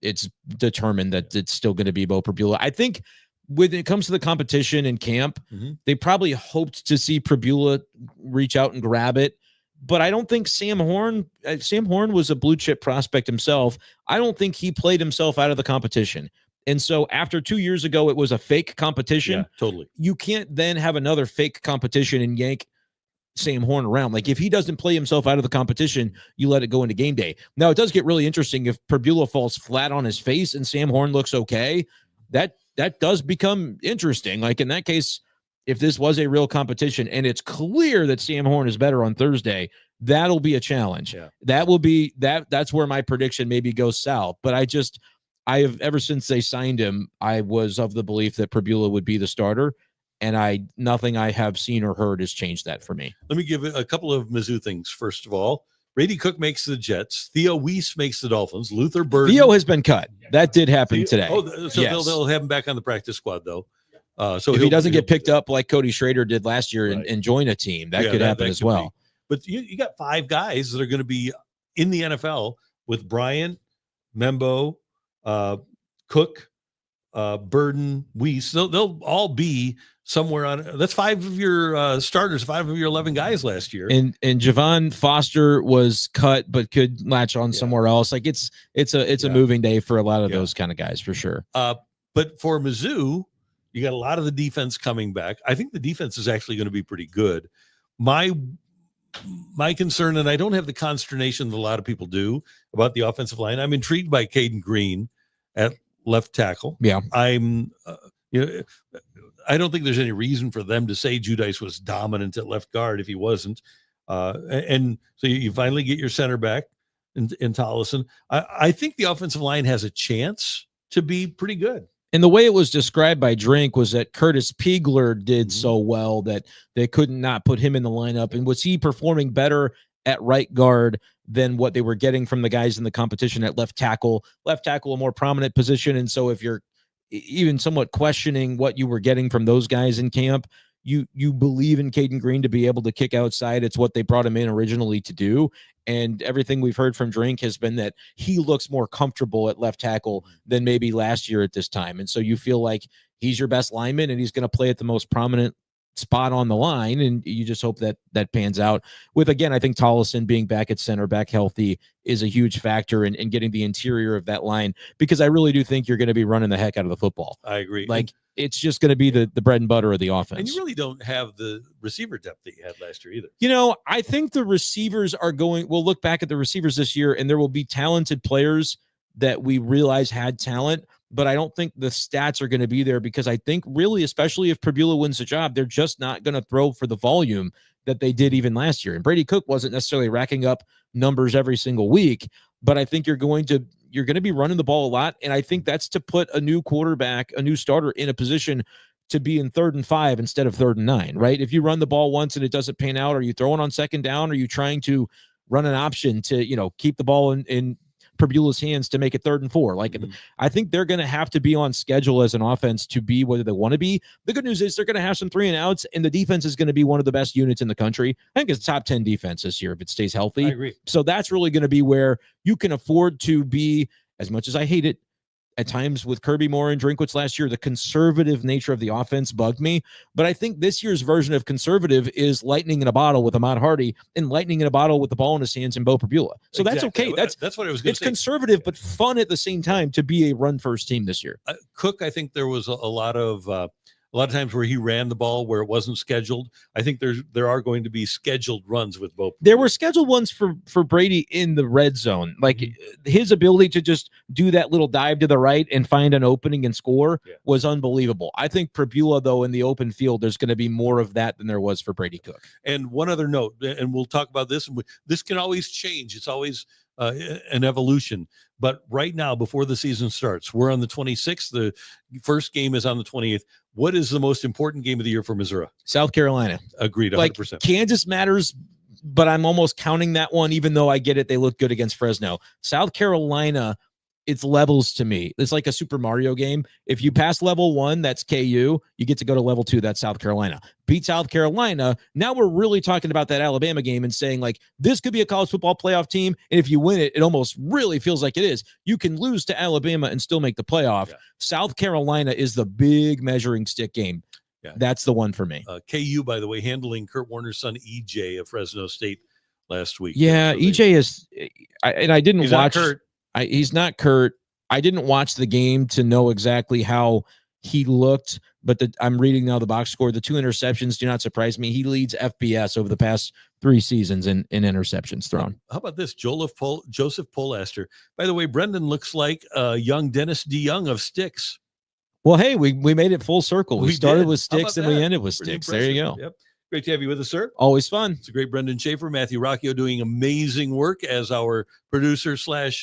it's determined that it's still going to be Bo Pribula. I think when it comes to the competition in camp, they probably hoped to see Pribula reach out and grab it. But I don't think Sam Horn was a blue chip prospect himself. I don't think he played himself out of the competition. And so after 2 years ago, it was a fake competition. Yeah, totally. You can't then have another fake competition and yank Sam Horn around. Like if he doesn't play himself out of the competition, you let it go into game day. Now it does get really interesting if Pribula falls flat on his face and Sam Horn looks okay. That does become interesting. Like in that case, if this was a real competition and it's clear that Sam Horn is better on Thursday, that'll be a challenge. Yeah. That will be that's where my prediction maybe goes south. But I have ever since they signed him, I was of the belief that Pribula would be the starter, and nothing I have seen or heard has changed that for me. Let me give a couple of Mizzou things. First of all, Brady Cook makes the Jets. Theo Weiss makes the Dolphins. Luther Burden. Theo has been cut. That did happen today. Oh, so yes. they'll have him back on the practice squad though. So if he doesn't get picked up like Cody Schrader did last year and join a team, that could happen as well. But you got 5 guys that are going to be in the NFL with Bryant, Membo, Cook, Burden, Weiss. They'll all be somewhere on. That's 5 of your starters, 5 of your 11 guys last year. And Javon Foster was cut, but could latch on somewhere else. Like it's a moving day for a lot of those kind of guys for sure. But for Mizzou, you got a lot of the defense coming back. I think the defense is actually going to be pretty good. My concern, and I don't have the consternation that a lot of people do about the offensive line. I'm intrigued by Caden Green at left tackle. Yeah. I'm, I don't think there's any reason for them to say Judice was dominant at left guard if he wasn't. And so you finally get your center back in Tollison. I think the offensive line has a chance to be pretty good. And the way it was described by Drink was that Curtis Piegler did so well that they couldn't not put him in the lineup. And was he performing better at right guard than what they were getting from the guys in the competition at left tackle? Left tackle, a more prominent position. And so if you're even somewhat questioning what you were getting from those guys in camp, you believe in Caden Green to be able to kick outside. It's what they brought him in originally to do. And everything we've heard from Drink has been that he looks more comfortable at left tackle than maybe last year at this time. And so you feel like he's your best lineman and he's going to play at the most prominent spot on the line. And you just hope that pans out with, again, I think Tollison being back at center, back healthy is a huge factor in getting the interior of that line, because I really do think you're going to be running the heck out of the football. I agree. Like it's just going to be the bread and butter of the offense. And you really don't have the receiver depth that you had last year either. You know, I think the receivers we'll look back at the receivers this year and there will be talented players that we realize had talent, but I don't think the stats are going to be there, because I think really, especially if Pribula wins the job, they're just not going to throw for the volume that they did even last year. And Brady Cook wasn't necessarily racking up numbers every single week, but I think you're going to be running the ball a lot. And I think that's to put a new quarterback, a new starter in a position to be in 3rd and 5 instead of 3rd and 9, right? If you run the ball once and it doesn't pan out, are you throwing on 2nd down? Are you trying to run an option to, keep the ball in Pribula's hands to make it 3rd and 4? Like, I think they're going to have to be on schedule as an offense to be whether they want to be. The good news is they're going to have some 3 and outs, and the defense is going to be one of the best units in the country. I think it's top 10 defense this year if it stays healthy. I agree. So that's really going to be where you can afford to be, as much as I hate it, At times with Kirby Moore and Drinkwitz last year, the conservative nature of the offense bugged me. But I think this year's version of conservative is lightning in a bottle with Ahmad Hardy and lightning in a bottle with the ball in his hands and Bo Prabula. So that's okay. That's what I was going to say. It's conservative, but fun at the same time to be a run-first team this year. Cook, I think there was a lot of times where he ran the ball where it wasn't scheduled. I think there are going to be scheduled runs with Bo. There were scheduled ones for Brady in the red zone. Like his ability to just do that little dive to the right and find an opening and score was unbelievable. I think Prabula, though, in the open field, there's going to be more of that than there was for Brady Cook. And one other note, and we'll talk about this. This can always change. It's always an evolution. But right now, before the season starts, we're on the 26th. The first game is on the 28th. What is the most important game of the year for Missouri? South Carolina. Agreed, 100%. Like, Kansas matters, but I'm almost counting that one, even though I get it. They look good against Fresno. South Carolina, it's levels to me. It's like a Super Mario game. If you pass level 1, that's KU. You get to go to level 2, that's South Carolina. Beat South Carolina. Now we're really talking about that Alabama game and saying, like, this could be a college football playoff team. And if you win it, it almost really feels like it is. You can lose to Alabama and still make the playoff. Yeah. South Carolina is the big measuring stick game. Yeah. That's the one for me. KU, by the way, handling Kurt Warner's son, EJ, of Fresno State last week. Yeah, so EJ is, I didn't watch. He's not Kurt. I didn't watch the game to know exactly how he looked, but I'm reading now the box score. The 2 interceptions do not surprise me. He leads FBS over the past 3 seasons in interceptions thrown. How about this? Joseph Polaster. By the way, Brenden looks like young Dennis DeYoung of Styx. Well, hey, we made it full circle. We started with Styx and we ended with Pretty Styx. There you go. Yep. Great to have you with us, sir. Always fun. It's a great Brenden Schaeffer, Matthew Rocchio doing amazing work as our producer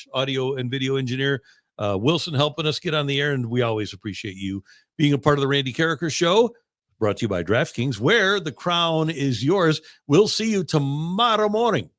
/ audio and video engineer. Willson helping us get on the air, and we always appreciate you being a part of the Randy Karraker Show, brought to you by DraftKings, where the crown is yours. We'll see you tomorrow morning